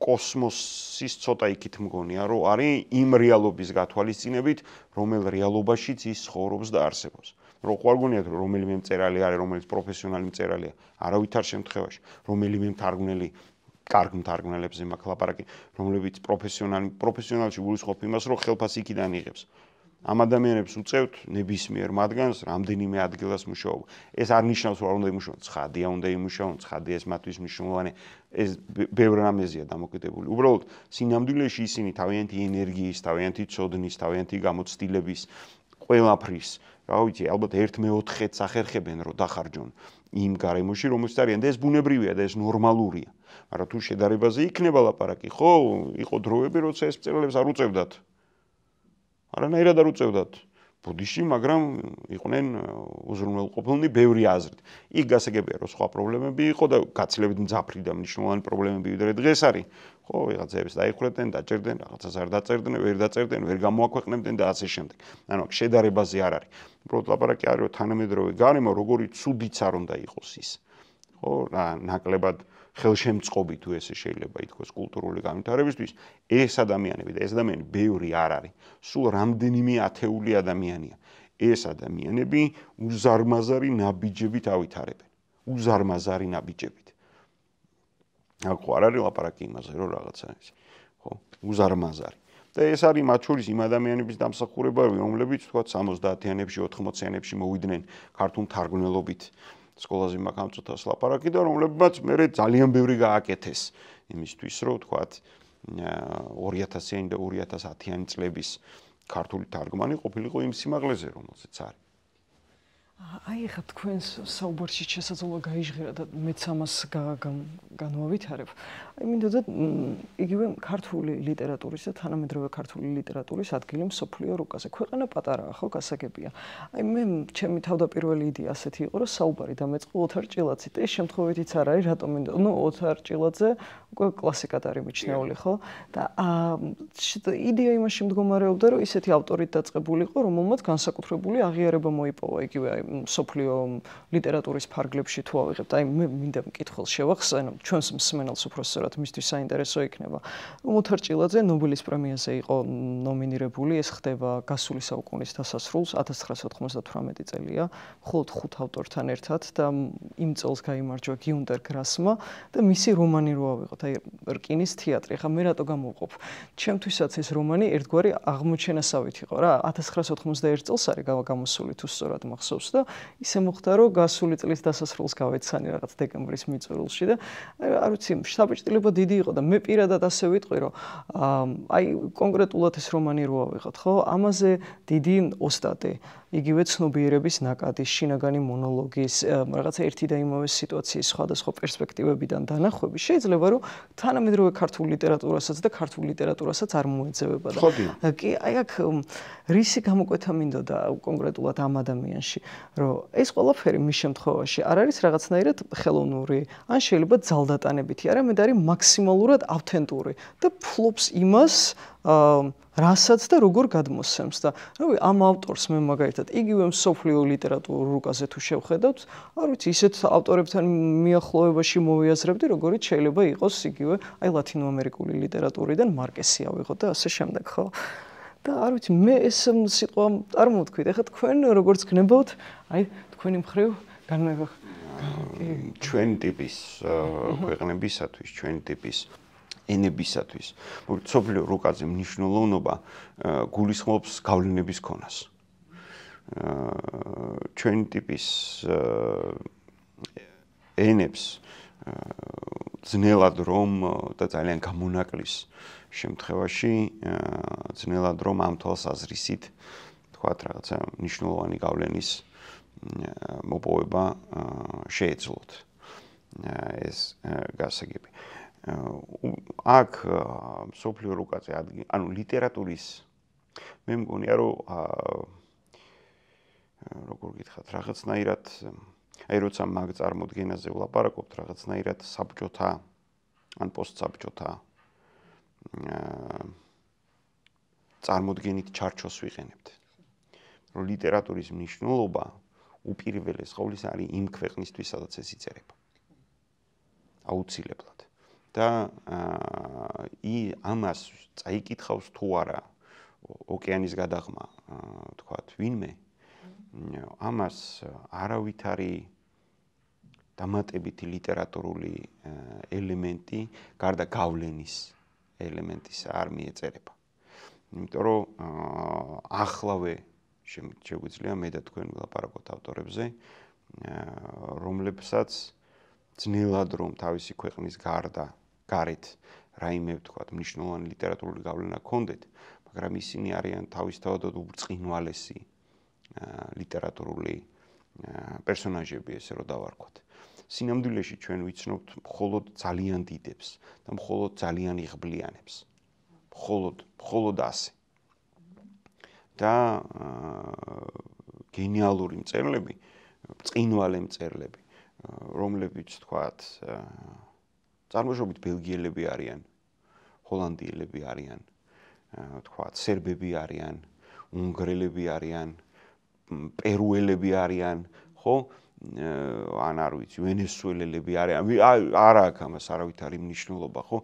კოსმოსის ცოტა იქით მგონია, რომ არის იმ რეალობის გათვალისწინებით, რომელ რეალობაშიც ის ცხოვრობს და არსებობს. რომ ხوار გონიათ რომ რომელიმე მწერალი არის, რომელიც პროფესიონალი მწერალია, არავითარ შემთხვევაში, რომელიმე მთარგმნელი კარგ მთარგმნელებზე მაქვს ლაპარაკი, რომლებიც პროფესიონალში გულისხმობ იმას, რომ ხელფასი იქიდან იღებს. ამ ადამიანებს უწევთ ნებისმიერ მათგანს რამდენიმე ადგილას მუშაობა. ეს არ ნიშნავს, რომ არ უნდა იმუშაონ, ცხადია უნდა იმუშაონ, ცხადია ეს მათთვის მნიშვნელოვანი, ეს ბევრ რამეზეა დამოკიდებული. უბრალოდ სინამდვილეში ისინი თავიანთი ენერგიის, თავიანთი ცოდნის, თავიანთი გამოცდილების ყველაფრის, რა ვიცი, ალბათ 1/4-ს ახერხებენ, რომ დახარჯონ იმ გარემოში, რომელშიც არიან და ეს ბუნებრივია და ეს ნორმალურია. მაგრამ თუ შედარებაზე იქნება ლაპარაკი, ხო, იყო დროები, როცა ეს მწერლებს არ უწევდათ. არანაირად არ უწევდათ. ბუდიში, მაგრამ იყვნენ უზრუნველყოფილნი ბევრი აზრით. იქ გასაგებია, რომ სხვა პრობლემები იყო და გაცილებით მძაფრი და მნიშვნელოვანი პრობლემები ვიდრე დღეს არის. ხო, ვიღაცებს დაიხვრეტენ, დაჭერდნენ, რაღაცას არ დაწერდნენ, ვერ დაწერდნენ, ვერ გამოაქვეყნებდნენ და ასე შემდეგ. ანუ აქ შედარებაზე არ არის. უბრალოდ ლაპარაკი არის, რომ თანამედროვე გარემო როგორი ცუდიც არ უნდა იყოს ის. ხო, ნაკლებად ხელშემწყობი თუ ესე შეიძლება ითქვას კულტურული განვითარებისთვის, ეს ადამიანები და ეს ადამიანები ბევრი არ არის. სულ რამდენიმე ათეული ადამიანია. ეს ადამიანები უზარმაზარი ნაბიჯებით ავითარებენ. უზარმაზარი ნაბიჯებით. აქ ხო არ არის ლაპარაკი იმაზე, რომ რაღაცა ის, ხო, უზარმაზარი. და ეს არის მათ შორის იმ ადამიანების დამსახურება, რომლებიც თქვა 70-იანებში, 80-იანებში მოვიდნენ ქართულ თარგმნელობით სკოლაზე მაქვს ამ წუთას ლაპარაკი და რომლებმაც მე ძალიან ბევრი გააკეთეს იმისთვის, რომ ვთქვათ 2000-იანი და 2010-იანი წლების ქართული თარგმანი ყოფილიყო იმ სიმაღლეზე, რომელზეც არის. აი ხა თქვენს საუბარში შესაძლოა გაიჟღერა და მეც ამას განვავითარებ. აი მინდოდა იგივე ქართული ლიტერატურის და თანამედროვე ქართული ლიტერატურის ადგილი მსოფლიო რუკაზე. ქვეყანა პატარაა, ხო, გასაგებია. აი მე ჩემი თავდაპირველი იდეა ასეთი იყო, რომ საუბარი დამეწყო ოთარ ჭილაძით. ეს შემთხვევითიც არ არის, რატომ მინდოდა, ოთარ ჭილაძე უკვე კლასიკად არის მიჩნეული, ხო? და იდეა იმაში მდგომარეობდა, რომ ისეთი ავტორით დაწყებულიყო, რომელმაც განსაკუთრებული აღიარება მოიპოვა იგივე აი სოფლიო ლიტერატურის ფარგლებში თუ ავიღებთ, აი მე მინდა მკითხველს შევახსენო, ჩვენს მსმენელს უბრალოდ მისთვის საინტერესო იქნება. ოთარ ჭილაძე ნობელის პრემიაზე იყო ნომინირებული, ეს ხდება გასული საუკუნის დასასრულს, 1998 წელია, მხოლოდ 5 ავტორთან ერთად და იმ წელს გაიმარჯვა გიუნტერ გრასმა და მისი რომანი რო ავიღოთ, აი რკინის თეატრი. ხა მე რატო გამოვყოფ? ჩემთვისაც ეს რომანი ერთგვარი აღმოჩენასავით იყო რა, 1991 წელს არის გამოსული თუ სწორად მახსოვს და ისე მოხდა, რომ გასული წლის დასასრულს გავეცანი რაღაც დეკემბრის მიწურულში და არ ვიცი, საბჭოtildeება დიდი იყო და მე პირადად ასე ვიტყვი, რომ აი კონკრეტულად ეს რომანი რო ავიღოთ, ხო? ამაზე დიდი ოსტატი, იგივე ცნობიერების ნაკადის, შინაგანი მონოლოგის, რაღაცა ერთი და იმავე სიტუაციის სხვადასხვა პერსპექტივებიდან დანახვები შეიძლება, რომ თანამედროვე ქართულ ლიტერატურასაც და ქართულ ლიტერატურასაც არ მოეძებება და კი, აი აქ რისი გამოკვეთა მინდოდა კონკრეტულად ამ ადამიანში. რომ ეს ყველაფერი მის შემთხვევაში არ არის რაღაცნაირად ხელოვნური, ან შეიძლება ძალდატანებითი, არამედ არის მაქსიმალურად ავთენტური და ფლობს იმას, რასაც და როგორ გადმოსცემს და რავი, ამ ავტორს მე მაგალითად იგივე მსოფლიო ლიტერატურულ რუკაზე თუ შევხედავთ, არ ვიცი, ისეთ ავტორებთან მიახლოებაში მოვიაზრებდი, როგორიც შეიძლება იყოს იგივე, აი ლათინოამერიკული ლიტერატურიდან მარკესი ავიღოთ და ასე შემდეგ, ხო? და არ ვიცი, მე ეს სიტყვა არ მოვთქვით. ეხლა თქვენ როგორც გნებავთ, აი თქვენი მხრივ განმეღ ჩვენი ტიპის ქვეყნებისათვის, ჩვენი ტიპის ენებისათვის, მსოფლიო რუკაზე მნიშვნელოვნობა გულისხმობს გავლენების ქონას. ჩვენი ტიპის ენებს ძნელად რომ და ძალიან გამონაკლის შემთხვევაში ძნელად რომ ამ თვალსაზრისით თქვათ რაღაცა მნიშვნელოვანი გავლენის მოპოვება შეეძლოთ ეს გასაგები. აქ მსოფლიო რუკაზე ანუ ლიტერატურის მე მგონია რომ როგორ გითხრათ რაღაცნაირად აი როცა მაგ წარმოდგენაზე ვლაპარაკობთ რაღაცნაირად საბჭოთა ან პოსტსაბჭოთა წარმოდგენით ჩარჩოს ვიყენებთ. რომ ლიტერატურის მნიშვნელობა უპირველეს ყოვლისა არის იმ ქვეყნისთვის, სადაც ეს იწერება. აუცილებლად. და ამას წაიკითხავს თუ არა ოკეანის გადაღმა, თქვათ, ვინმე, ამას არავითარი დამატებითი ლიტერატურული ელემენტი, გარდა გავლენის ელემენტის არ მიეწერება. იმიტომ რომ ახლავე შეგვიძლია მე და თქვენ ვილაპარაკოთ ავტორებზე, რომლებსაც ძნელად რომ თავისი ქვეყნის გარეთ რაიმე ვთქვათ მნიშვნელოვანი ლიტერატურული გავლენა ჰქონდეთ, მაგრამ ისინი არიან თავისთავად უბრწყინვალესი ლიტერატურული პერსონაჟები, ესე რომ დავარქვათ. სინამდვილეში ჩვენ ვიცნობთ მხოლოდ ძალიან დიდებს და მხოლოდ ძალიან იღბლიანებს. მხოლოდ ასე. და გენიალური მწერლები, ბრწყინვალე მწერლები, რომლებიც თქვათ წარმოშობით ბელგიელები არიან, ჰოლანდიელები არიან, თქვათ სერბები არიან, უნგრელები არიან, პერუელები არიან, ხო? ან არ ვიცი, ვენესუელელები არიან. არა აქვს ამას არავითარი მნიშვნელობა, ხო?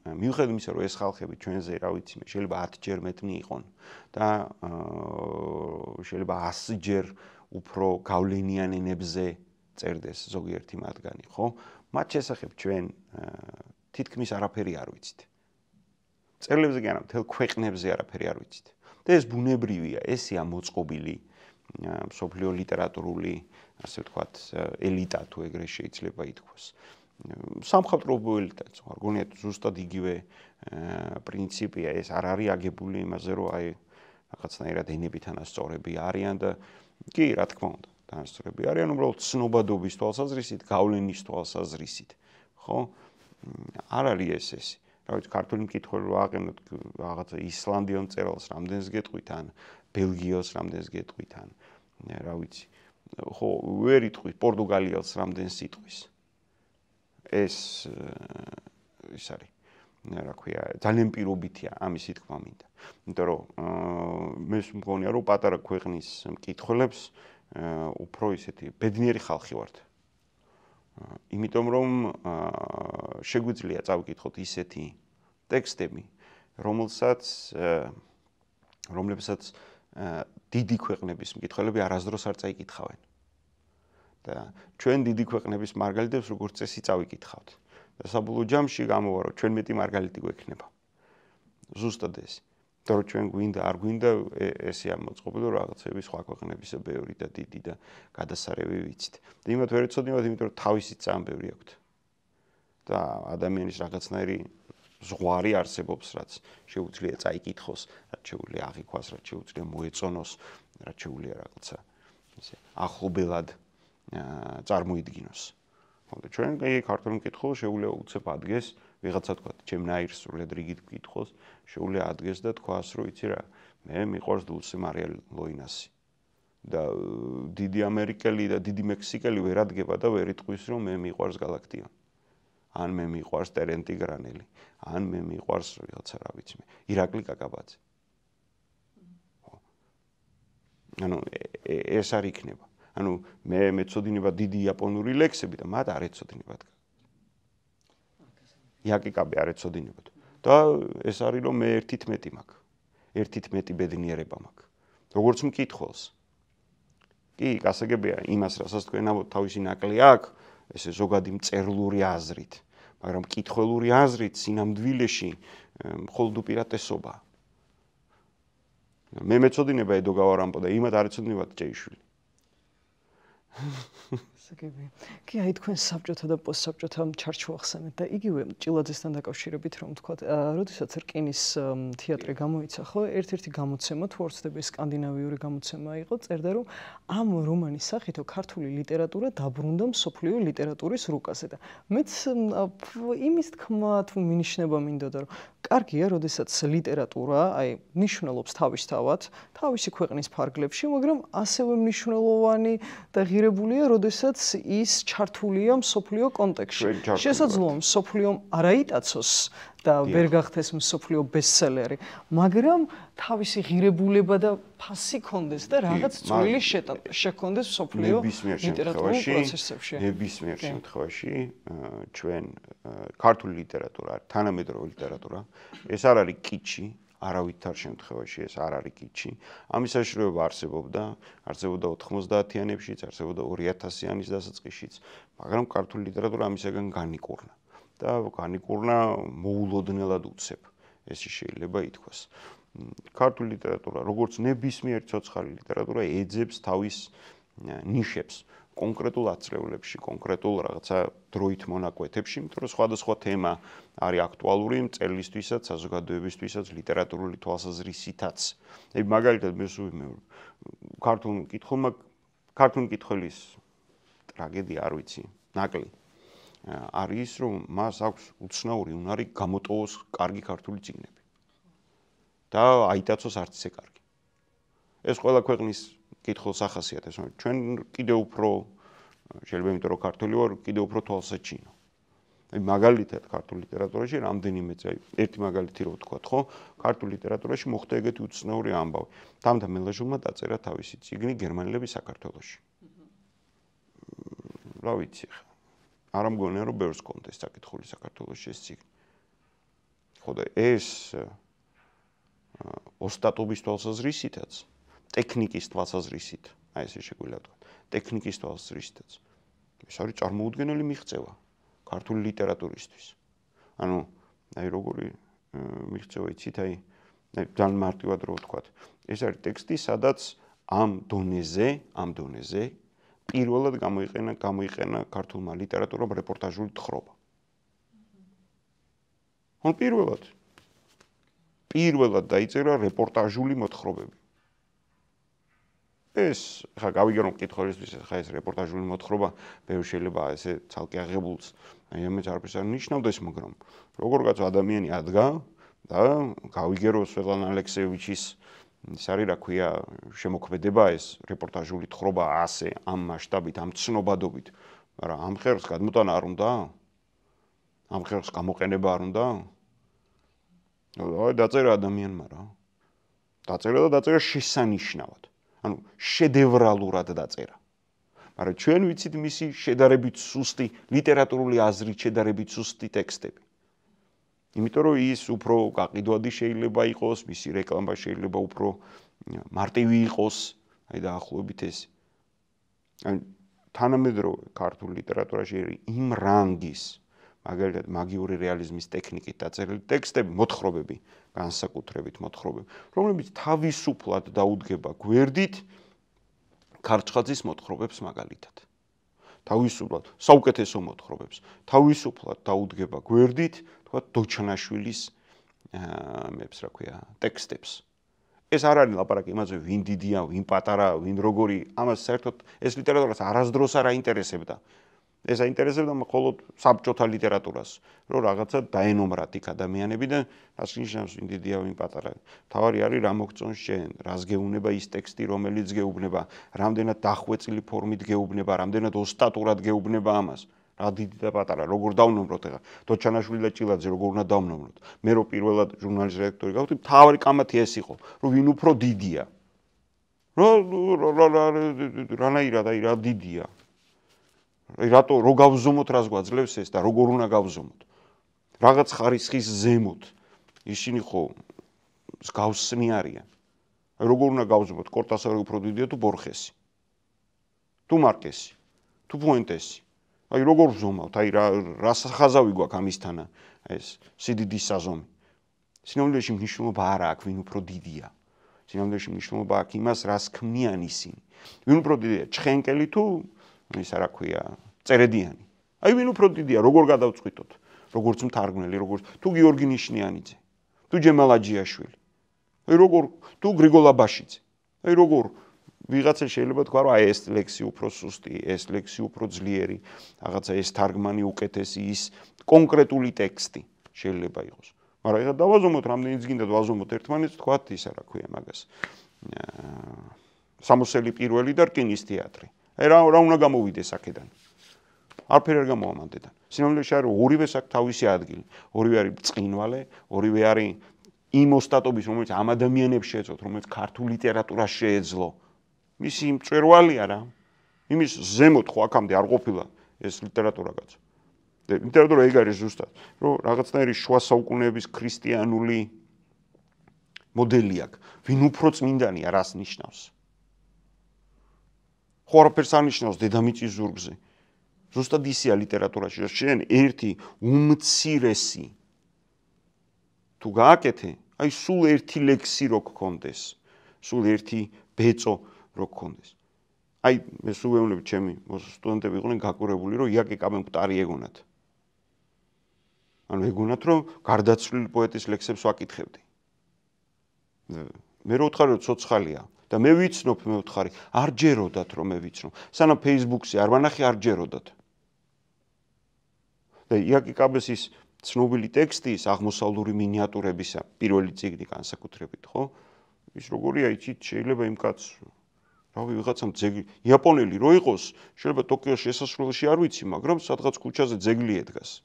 მიუხედავად იმისა, რომ ეს ხალხები ჩვენზე, რა ვიცი, შეიძლება 10-ჯერ მეტნი იყონ და შეიძლება 100-ჯერ უფრო გავლენიან ენებზე წერდეს ზოგიერთი მათგანი, ხო? მათ შესახებ ჩვენ თითქმის არაფერი არ ვიცით. მწერლებზე კი არა, მთელ ქვეყნებზე არაფერი არ ვიცით. და ეს ბუნებრივია, ესეა მოწყობილი მსოფლიო ლიტერატურული, ასე ვთქვათ, ელიტა თუ ეგრე შეიძლება ითქვას. სამხატვრო ელიტაც, არ გონიათ ზუსტად იგივე პრინციპია, ეს არ არის აგებული იმაზე, რომ აი რაღაცნაირად ენები თანასწორები არიან და კი, რა თქმა უნდა, თანასწორები არიან, უბრალოდ ცნობადობის თვალსაზრისით, გავლენის თვალსაზრისით, ხო? არ არის ეს. რა ვიცი, ქართული მკითხველი რო აყენოთ რაღაცა ისლანდიელ მწერალს რამდენს გეტყვით ან ბელგიელს რამდენს გეტყვით ან რა ვიცი, ხო, ვერ იტყვით პორტუგალიელს რამდენს იტყვის. ეს არის, რა ქვია, ძალიან პირობითია ამის თქმა მინდა. იმიტომ რომ მე მგონია რომ პატარა ქვეყნის მკითხველებს უფრო ისეთი ბედნიერი ხალხი ვართ. იმიტომ რომ შეგვიძლია წავიკითხოთ ისეთი ტექსტები, რომლებსაც დიდი ქვეყნების მკითხველები არასდროს არ წაიკითხავენ. და ჩვენ დიდი ქვეყნების მარგალიტებს როგორც წესი წავიკითხავთ. და საბოლოო ჯამში გამოვა რომ ჩვენ მეტი მარგალიტი გვექნება. ზუსტად ეს. იმიტომ რომ ჩვენ გვინდა, არ გვინდა ესეა მოწყობილი რომ რაღაცები სხვა ქვეყნებისა ბევრი და დიდი და გადასარევი ვიცით. და იმათ ვერ ეცოდინებათ, იმიტომ რომ თავისით ძალიან ბევრი აქვთ. და ადამიანის რაღაცნაირი ზღვარი არსებობს, რაც შეუძლია წაიკითხოს, რაც შეუძლია აღიქვას, რაც შეუძლია მოეწონოს, რაც შეუძლია რაღაცა ისე ახლობელად წარმოიდგინოს. ხოდა ჩვენ ქართული მკითხველს შეუძლია უცებ ადგეს, ვიღაცა თქვა, ჩემნაირ სრულად რიგით მკითხველს შეუძლია ადგეს და თქვას, რომ იცი რა, მე მიყვარს დულსე მარია ლოინასი. და დიდი ამერიკელი და დიდი მექსიკელი ვერ ადგება და ვერ იტყვის რომ მე მიყვარს გალაქტიონი. ან მე მიყვარს ტერენტი გრანელი, ან მე მიყვარს რაღაცა რა ვიცი მე, ირაკლი კაკაბაძე. ანუ ეს არ იქნება. ანუ მე მეწოდინება დიდი იაპონური ლექსები და მათ არ ეწოდინებათ. იაკიკაბე არ ეწოდინებათ. და ეს არის რომ მე 1.11 მაქვს. 1.11 ბედნიერება მაქვს. როგორც მკითხველს. კი, გასაგებია იმას, რასაც თქვენ ამბობთ, თავისი ნაკლი აქვს, ესე ზოგადი მწერლური აზრით, მაგრამ მკითხველური აზრით სინამდვილეში მხოლოდ უპირატესობა. მე მეწოდინება ედო გავარამპო და იმათ არ ეწოდინებათ ჭეიშვილი. გასაგებია. კი, აი თქვენ საბჭოთა და პოსტსაბჭოთა ჩარჩო ახსენეთ და იგივე ჭილაძესთან დაკავშირებით რომ ვთქვათ, როდესაც რკინის თეატრი გამოიცა, ხო, ერთ-ერთი გამოცემა თუ არ ვცდები სკანდინავიური გამოცემა იყო, წერდა რომ ამ რომანის სახითო ქართული ლიტერატურა დაბრუნდა მსოფლიო ლიტერატურის რუკაზე და მეც იმის თქმა თუ მინიშნება მინდოდა რომ კარგია, როდესაც ლიტერატურა, აი, ნიშნულობს თავისთავად, თავისი ქვეყნის ფარგლებში, მაგრამ ასევე მნიშვნელოვანი და ღირებულია, როდესაც ის ჩართულია მსოფლიო კონტექსტში. შესაძლოა მსოფლიომ არ აიტაცოს და ვერ გახდეს მსოფლიო ბესტსელერი, მაგრამ თავისი ღირებულება და ფასი კონდეს და რაღაც წვლილი შექონდეს მსოფლიო ლიტერატურულ პროცესებში. ნებისმიერ შემთხვევაში ჩვენ ქართული ლიტერატურა, თანამედროვე ლიტერატურა, ეს არ არის კიჩი, არავითარ შემთხვევაში ეს არ არის კიჩი. ამის საშიშროება არსებობდა 90-იანებშიც, არსებობდა 2000-იანის დასაწყისშიც, მაგრამ ქართული ლიტერატურა ამისაგან განიკურნა. და განიკურნა მოულოდნელად უცებ. ეს შეიძლება ითქვას. ქართული ლიტერატურა, როგორც ნებისმიერ ცოცხალი ლიტერატურა, ეძებს თავის ნიშებს კონკრეტულ აწრევლებში, კონკრეტულ რაღაცა დროით მონაკვეთებში, იმიტომ რომ სხვადასხვა თემა არის აქტუალური მწერლისთვისაც, საზოგადოებისთვისაც, ლიტერატურული თვალსაზრისითაც. მაგალითად, მე ქართულ მკითხველის ტრაგედია არ ვიცი, ნაკლი. არის რომ მას აქვს უცნაური უნარი გამოტოვოს კარგი ქართული წიგნები. და აიტაცოს არც ისე კარგი. ეს ყველა ქვეყნის მკითხველს ახასიათებს, ჩვენ კიდევ უფრო შეიძლება იმიტომ რომ ქართული ვარ, კიდევ უფრო თვალსაჩინო. მაგალითად ქართულ ლიტერატურაში რამდენიმე ერთი მაგალითი რო ვთქვათ, ხო? ქართულ ლიტერატურაში მოხდა ეგეთი უცნაური ამბავი. თამთა მელაჟულმა დაწერა თავისი წიგნი გერმანელები საქართველოში. რა ვიცი ხა. არ ამგონია რომ ბევრს კონდეს საკითხული საქართველოში ეს წიგნი. ხო და ეს ოსტატობის თვალსაზრისითაც, ტექნიკის თვალსაზრისით, აი ესე შეგვიძლია ვთქვათ, ტექნიკის თვალსაზრისითაც. ეს არის წარმოუდგენელი მიღწევა ქართული ლიტერატურისთვის. ანუ აი როგორი მიღწევა იცით, აი ძალიან მარტივად რო ვთქვათ. ეს არის ტექსტი, სადაც ამ დონეზე პირველად გამოიყენა ქართულმა ლიტერატურამ რეპორტაჟული თხრობა. ან პირველად დაიწერა რეპორტაჟული მოთხრობები. ეს ხა გავიგე რომ მკითხველისთვის ხა ეს რეპორტაჟული მოთხრობა ბევრ შეიძლება ესე ცალკე აღებულს აი ამით არაფერს არ ნიშნავდეს, მაგრამ როგორღაც ადამიანი ადგა და გავიგე რომ სვეტლანა ალექსეევიჩის ის არის რა ქვია შემოქმედება ეს რეპორტაჟული თხრობა ასე ამ მასშტაბით, ამ ცნობადობით, მაგრამ ამ ხერხს გადმოტანა არ უნდა? ამ ხერხს გამოყენება არ უნდა? აი დაწერა ადამიანმა რა. დაწერა შესანიშნავად. ანუ შედევრალურად დაწერა. მაგრამ ჩვენ ვიცით მისი შედარებით სუსტი ლიტერატურული აზრით შედარებით სუსტი ტექსტები. იმიტომ რომ ის უფრო გაყიდვადი შეიძლება იყოს, მისი რეკლამა შეიძლება უფრო მარტივი იყოს, აი დაახლოებით ეს. ან თანამედროვე ქართულ ლიტერატურაში იმ რანგის მაგალითად მაგიური რეალიზმის ტექნიკით დაწერილი ტექსტები, მოთხრობები, განსაკუთრებით მოთხრობები, რომლებიც თავისუფლად დაუდგება გვერდით ქარჩხაძის მოთხრობებს მაგალითად. თავისუფლად, საუკეთესო მოთხრობებს, თავისუფლად დაუდგება გვერდით, თქვა დოჩანაშვილის მეებს რა ქვია, ტექსტებს. ეს არ არის ლაპარაკი იმაზე, ვინ დიდია, ვინ პატარა, ვინ როგორი, ამას საერთოდ ეს ლიტერატურას არასდროს არ აინტერესებდა. ეს აინტერესებდა მხოლოდ საბჭოთა ლიტერატურას, რომ რაღაცა დაენომრათ იქ ადამიანები და რას ნიშნავს ვინ დიდია, ვინ პატარა. თავარი არის რა მოგწონს შენ, რას გეუბნება ის ტექსტი, რომელიც გეუბნება, რამდენად დახვეწილი ფორმით გეუბნება, რამდენად ოსტატურად გეუბნება ამას. რა დიდი და პატარა, როგორ დავნომროთ ახლა. დოჩანაშვილი და ჭილაძე როგორ უნდა დავნომროთ. მე რო პირველად ჟურნალის რედაქტორი გავხდი, თავარი კამათი ეს იყო, რომ ვინ უფრო დიდია. რანაირად აი რა დიდია. რატო რო გავზომოთ რას გვაძლევს ეს და როგორ უნდა გავზომოთ. რაღაც ხარისხის ზემოთ ისინი ხო გავსნი არიან. აი როგორ უნდა გავზომოთ კორტასარი უფრო დიდია თუ ბორხესი. თუ მარკესი, თუ ფუენტესი. აი როგორ ვზომავთ, აი რა ხაზავი გვაქვს ამისთან ეს სიდიდის საზომი. სინამდვილეში მნიშვნელობა არ აქვს ვინ უფრო დიდია. სინამდვილეში მნიშვნელობა აქვს იმას რას ქმნიან ისინი. ვინ უფრო დიდია, ჩხენკელი თუ ისა რა ქვია, წერედიანი. აი ვინ უფრო დიდია, როგორ გადავწყვიტოთ, როგორც მთარგმნელი, როგორც თუ გიორგი ნიშნიანიძე, თუ ჯემალ აჯიაშვილი. აი როგორ თუ გრიგოლ აბაშიძე. აი როგორ ვიღაცა შეიძლება თქვა რომ აი ეს ლექსი უფრო სუსტი, ეს ლექსი უფრო ძლიერი, რაღაცა ეს თარგმანი უკეთესი, ის კონკრეტული ტექსტი შეიძლება იყოს. მაგრამ ეხლა დავაზომოთ რამდენიც გინდა დავაზომოთ ერთმანეთს, თქვათ ისა რა ქვია მაგას. სამოსელი პირველი და რკინის თეატრი. აი რა უნდა გამოვიდეს აქედან. არაფერი არ გამოვამანდედან. სინამდვილეში არის ორივე აქვს თავისი ადგილი. ორივე არის ბრწყინვალე, ორივე არის იმ ოსტატობის, რომელიც ამ ადამიანებს შეეძლოთ, რომელიც ქართულ ლიტერატურას შეეძლო. მისი მწვერვალია რა. იმის ზემოთ ხო აქამდე არ ყოფილა ეს ლიტერატურაგაც. ლიტერატურა ეგ არის ზუსტად, რომ რაღაცნაირი შუა საუკუნეების ქრისტიანული მოდელი აქვს. ვინ უფრო წმინდანია, რას ნიშნავს? ხო არაფერს არ ნიშნავს დედამიწის ზურგზე. ზუსტად ისეა ლიტერატურაში, რომ შენ ერთი უმცირესი თუ გააკეთე, აი სულ ერთი ლექსი რო გქონდეს, სულ ერთი ბეწო რო გქონდეს. აი მე სულ ვეუბნები ჩემი სტუდენტები იყვნენ გაკურებული, რომ იაკი კაბენ-მკვდარი ეგონათ. ანუ ეგონათ, რომ გარდაცვლილი პოეტის ლექსებს ვაკითხებდი. მე რო ვთხარი, რომ ცოცხალია და მე ვიცნობ, მე ვთხარი, არ ჯეროდათ რომ მე ვიცნობ. სანამ Facebook-ზე არ ვანახე, არ ჯეროდათ. და იაკი კაბეს ის ცნობილი ტექსტი ის აღმოსავლური მინიატურებისა პირველი წიგნი განსაკუთრებით, ხო? ის როგორია იცით, შეიძლება იმ კაცს რავი ვიღაცამ ძეგლი იაპონელი რო იყოს, შეიძლება ტოკიოს შესასვლელში არ ვიცი, მაგრამ სადღაც ქუჩაზე ძეგლი ედგას.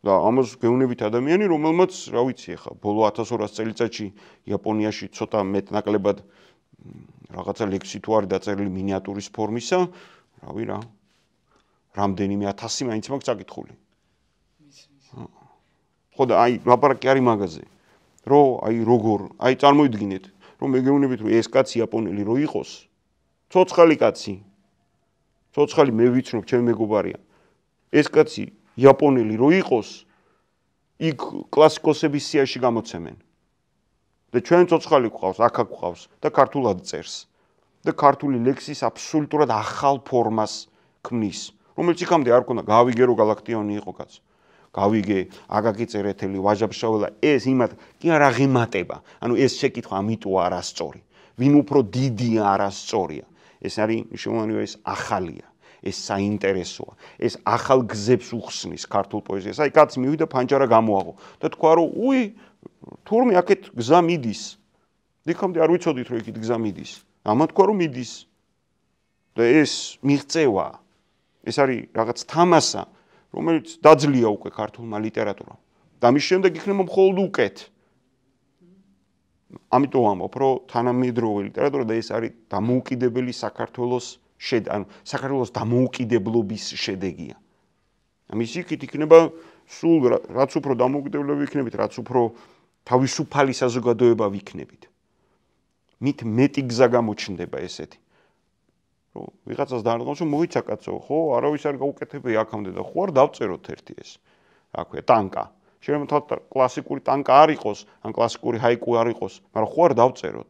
და ამას გეუნებით ადამიანი, რომელმაც, რა ვიცი ახლა, ბოლო 1200 წელიწადში იაპონიაში ცოტა მეტნაკლებად რაღაცა ლექსი თუ არის დაწერილი მინიატურის ფორმისა, რავი რა. რამდენიმე 1000 მაინც მაქვს საკითხული. ხო და აი ლაპარაკი არის მაგაზე. რომ აი როგორ, აი წარმოიდგინეთ, რომ მე გეუბნებით რომ ეს კაცი იაპონელი რო იყოს, ცოცხალი კაცი. ცოცხალი მე ვიცნობ, ჩემი მეგობარია. ეს კაცი იაპონელი რო იყოს, იქ კლასიკოსების სიაში გამოცემენ. და ჩვენ ცოცხალი გვყავს, აქ გვყავს და ქართულად წერს. და ქართული ლექსის აბსოლუტურად ახალ ფორმას ქმნის. რომელიც იქამდე არ ქონდა, გავიგე რომ გალაქტიონი იყო კაც. გავიგე, აგაკი წერეთელი, ვაჟა-ფშაველა, ეს იმათ კი არა ღიმატება. ანუ ეს შეკითხვა ამიტოა არასწორი. ვინ უფრო დიდია არასწორია. ეს არის მნიშვნელოვანი, ეს ახალია. ეს საინტერესოა. ეს ახალ გზებს უხსნის ქართულ პოეზიას. აი კაცი მივიდა ფანჯარა გამოაღო და თქვა რომ უი, თურმე აქეთ გზა მიდის. იქამდე არ ვიცოდით რომ იქით გზა მიდის. ამან თქვა რომ მიდის. და ეს მიღწევაა. ეს არის რაღაც თამასა, რომელიც დაძლია უკვე ქართულმა ლიტერატურამ. და ამის შემდეგ იქნება მხოლოდ უკეთ. ამიტომ ამბობ, რომ თანამედროვე ლიტერატურა და ეს არის დამოუკიდებელი საქართველოს ანუ საქართველოს დამოუკიდებლობის შედეგია. ამის იქით იქნება სულ რაც უფრო დამოუკიდებლები ვიქნებით, რაც უფრო თავისუფალი საზოგადოება ვიქნებით. მით მეტი გზა გამოჩნდება ესეთი. რომ ვიღაცას დაარღავს რომ მოიცა კაცო, ხო, არავის არ გაუკეთებია აქამდე და ხო არ დავწეროთ ერთი ეს. რა ქვია, ტანკა. შეიძლება თქვა კლასიკური ტანკა არ იყოს, ან კლასიკური ჰაიკუ არ იყოს, მაგრამ ხო არ დავწეროთ.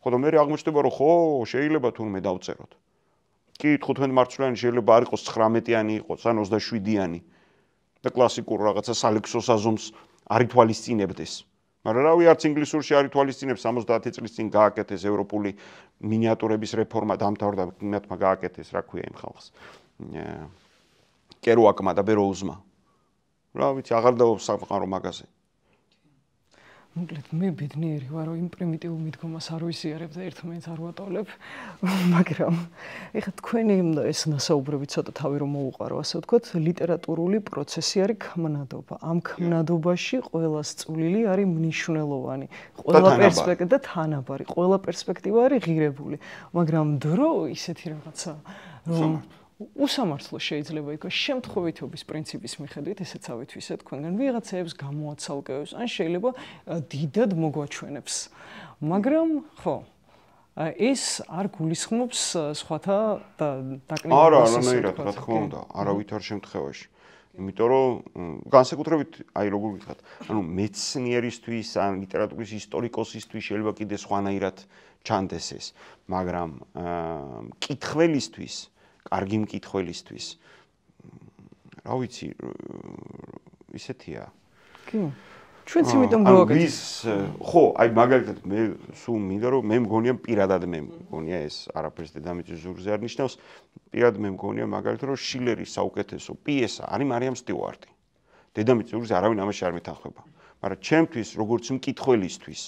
ხო და მე აღმოჩნდება რომ ხო, შეიძლება თურმე დავწეროთ. კი 15 მარცვლიანი შეიძლება არ იყოს 19-იანი იყოს, ან 27-იანი. და კლასიკურ რაღაცა სალექსო საზომს არ ითვალისწინებდეს. მაგრამ რავი არც ინგლისურში არ ითვალისწინებს 70 წლის წინ გააკეთეს ევროპული მინიატურების რეფორმა დამთავრდა მათმა გააკეთეს რა ქვია იმ ხალხს კერუაკმა და ბეროუზმა რა ვიცი აღარ დავობს სამყარო მაგაზე მოკლედ მე ბედნიერი ვარ რომ იმ პრიმიტიულ მიდგომას არ ვიზიარებ და ერთმანეთს არ ვატოლებ მაგრამ ეხლა თქვენი ეს ნასაუბრები ცოტა თავი რომ მოუყარო ასე ვთქვათ ლიტერატურული პროცესი არის ქმნადობა ამ ქმნადობაში ყველას წვლილი არის მნიშვნელოვანი ყველა პერსპექტივა და თანაბარი ყველა პერსპექტივა არის ღირებული მაგრამ დრო ისეთი რაღაცა რომ უსამართლო შეიძლება იყოს შემთხვევითობის პრინციპის მიხედვით, ესეც ავითვისე თქვენგან ვიღაცებს გამოაცალკევებს, ან შეიძლება დიდად მოგვაჩვენებს. მაგრამ ხო, ეს არ გულისხმობს სხვათა დაკნინებას. არა, არანაირად, რა თქმა უნდა, არავითარ შემთხვევაში. იმიტომ რომ განსაკუთრებით, აი როგორ ვიტყვათ, ანუ მეცნიერისთვის, ან ლიტერატურის ისტორიკოსისთვის შეიძლება კიდე სხვანაირად ჩანდეს ეს, მაგრამ მკითხველისთვის კარგი მკითხველისთვის რა ვიცი ისეთია კი ჩვენც იმიტომ გავაკეთეთ ხო აი მაგალითად მე სულ მინდა რომ მე მგონია პირადად მე მგონია ეს არაფერს დედამიწის ზურგზე არ ნიშნავს პირადად მე მგონია მაგალითად რომ შილერის საუკეთესო პიესა არის მარიამ სტიუარტი დედამიწის ზურგზე არავინ ამაში არ მეთანხმება მაგრამ ჩემთვის როგორც მკითხველისთვის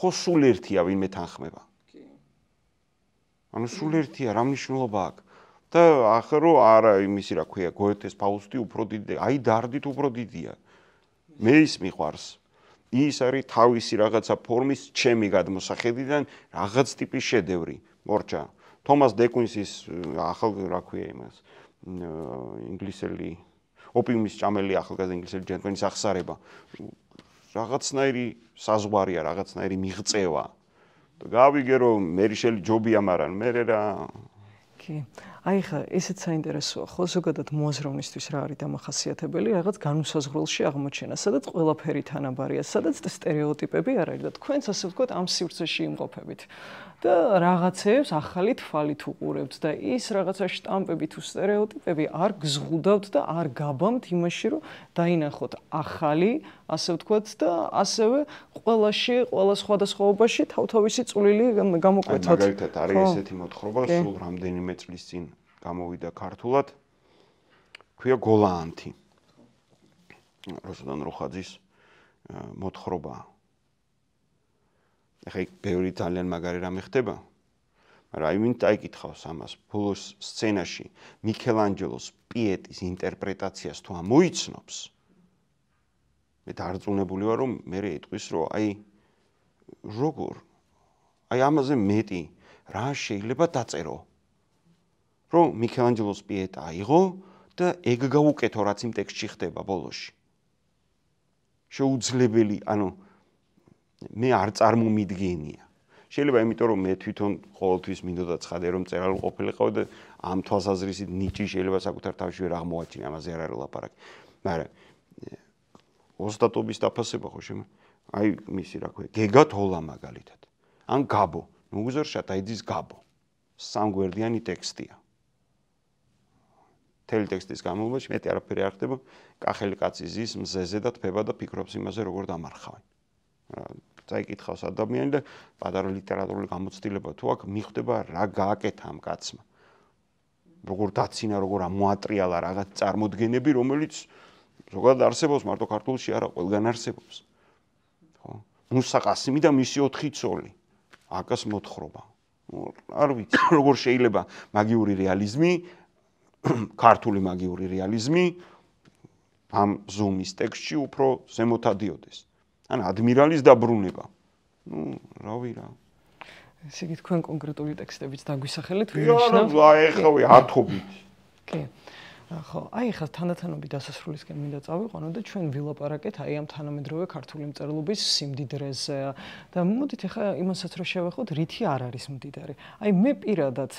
ხო სულ ერთია ვინმე თანხმება ანუ სულ ერთია რა მნიშვნელობა აქვს და ახლა არა იმისი რა ქვია გოეთეს ფაუსტი უფრო დიდი აი დარდით უფრო დიდია მე ის მიყვარს ის არის თავისი რაღაცა ფორმის ჩემი გადმოსახედიდან რაღაც ტიპის შედევრი მორჩა თომას დეკვინსის ახალ რა ქვია იმას ინგლისელი ოპიუმის ჭამელი ახალგაზრდა ინგლისელი ჯენტლმენის აღსარება რაღაცნაირი საზღვარია რაღაცნაირი მიღწევა და გავიგე რომ მერი შელი ჯობია მაგრამ მე რა კი აი ხა ესეც საინტერესოა ხო ზოგადად მოაზროვნისთვის რა არის დამახასიათებელი რაღაც განუსაზღვრელში აღმოჩენა სადაც ყველაფერი თანაბარია სადაც სტერეოტიპები არ არის და თქვენც ასე ვთქვათ ამ სივრცეში იმყოფებით და რაღაცებს ახალი თვალით უყურებთ და ის რაღაცა შტამპები თუ სტერეოტიპები არ გზღუდავთ და არ გაბამთ იმაში რომ დაინახოთ ახალი ასე ვთქვათ და ასევე ყველაში ყველა სხვადასხვაობაში თავთავისი წვლილი გამოკვეთოთ მაგალითად არის ესეთი მოთხრობა სულ რამდენიმე წლის წინ გამოვიდა ქართულად ქვია გოლაანთი როსტან როხაძის მოთხრობა ეხა ბევრი ძალიან მაგარი რამე ხდება მაგრამ აი ვინ დაიკითხავს ამას ბოლოს სცენაში მიქელანჯელოს პიეტის ინტერპრეტაციას თუ ამოიცნობს მე დარწმუნებული ვარ რომ მე ეტყვის რომ აი როგორ აი ამაზე მეტი რა შეიძლება დაწერო რომ მიქელანჯელოს პიეტა აიღო და ეგ გაუკეთო რაც იმ ტექსტში ხდება ბოლოში შეუძლებელი ანუ მე არ წარმომიდგენია შეიძლება იმიტომ რომ მე თვითონ ყოველთვის მინდოდა ცხადე რომ წერალ ყოფილიყავ და ამ თვალსაზრისით ნიჭი შეიძლება საკუთარ თავში ვერ აღმოაჩინე ამაზე არ არის ლაპარაკი მაგრამ ოსტატობის დაფასება ხო შემო აი მისი რა ქვია გეგა თოლა მაგალითად ან გაბო მუგზარ შატაიძის გაბო სამგვერდიანი ტექსტია თელი ტექსტის გამომბაში მეტი არაფერი არ ხდება კახელი კაცი ზის მზეზე და თფება და ფიქრობს იმაზე როგორ დამარხავენ წაიკითხავს ადამიანი და პატარა ლიტერატურული გამოცდილება თუ აქვს მიხვდება რა გააკეთა ამ კაცმა როგორ დაცინა როგორ ამოატრიალა რაღაც წარმოდგენები რომელიც ზოგადად არსებობს მარტო ქართულში არა ყველგან არსებობს ხო მუსა ყასიმი და მისი 4 ცოლი აკას მოთხრობა არ ვიცი როგორ შეიძლება მაგიური რეალიზმი ქართული მაგიური რეალიზმი ამ ზომის ტექსტში უფრო ზემოთ ადიოდეს ან ადმირალის დაბრუნება ნუ რავი რა ესე იგი თქვენ კონკრეტული ტექსტებიც დაგვისახელეთ ვინიშნავთ აი ეხავი ათობით კი ხო აი ხა თანდათანობით დასასრულისკენ მინდა წავიყვანო და ჩვენ ვილაპარაკეთ აი ამ თანამედროვე ქართული მწერლობის სიმდიდრეზე და მოდით ახლა იმასაც რომ შევეხოთ რითი არ არის მდიდარი აი მე პირადად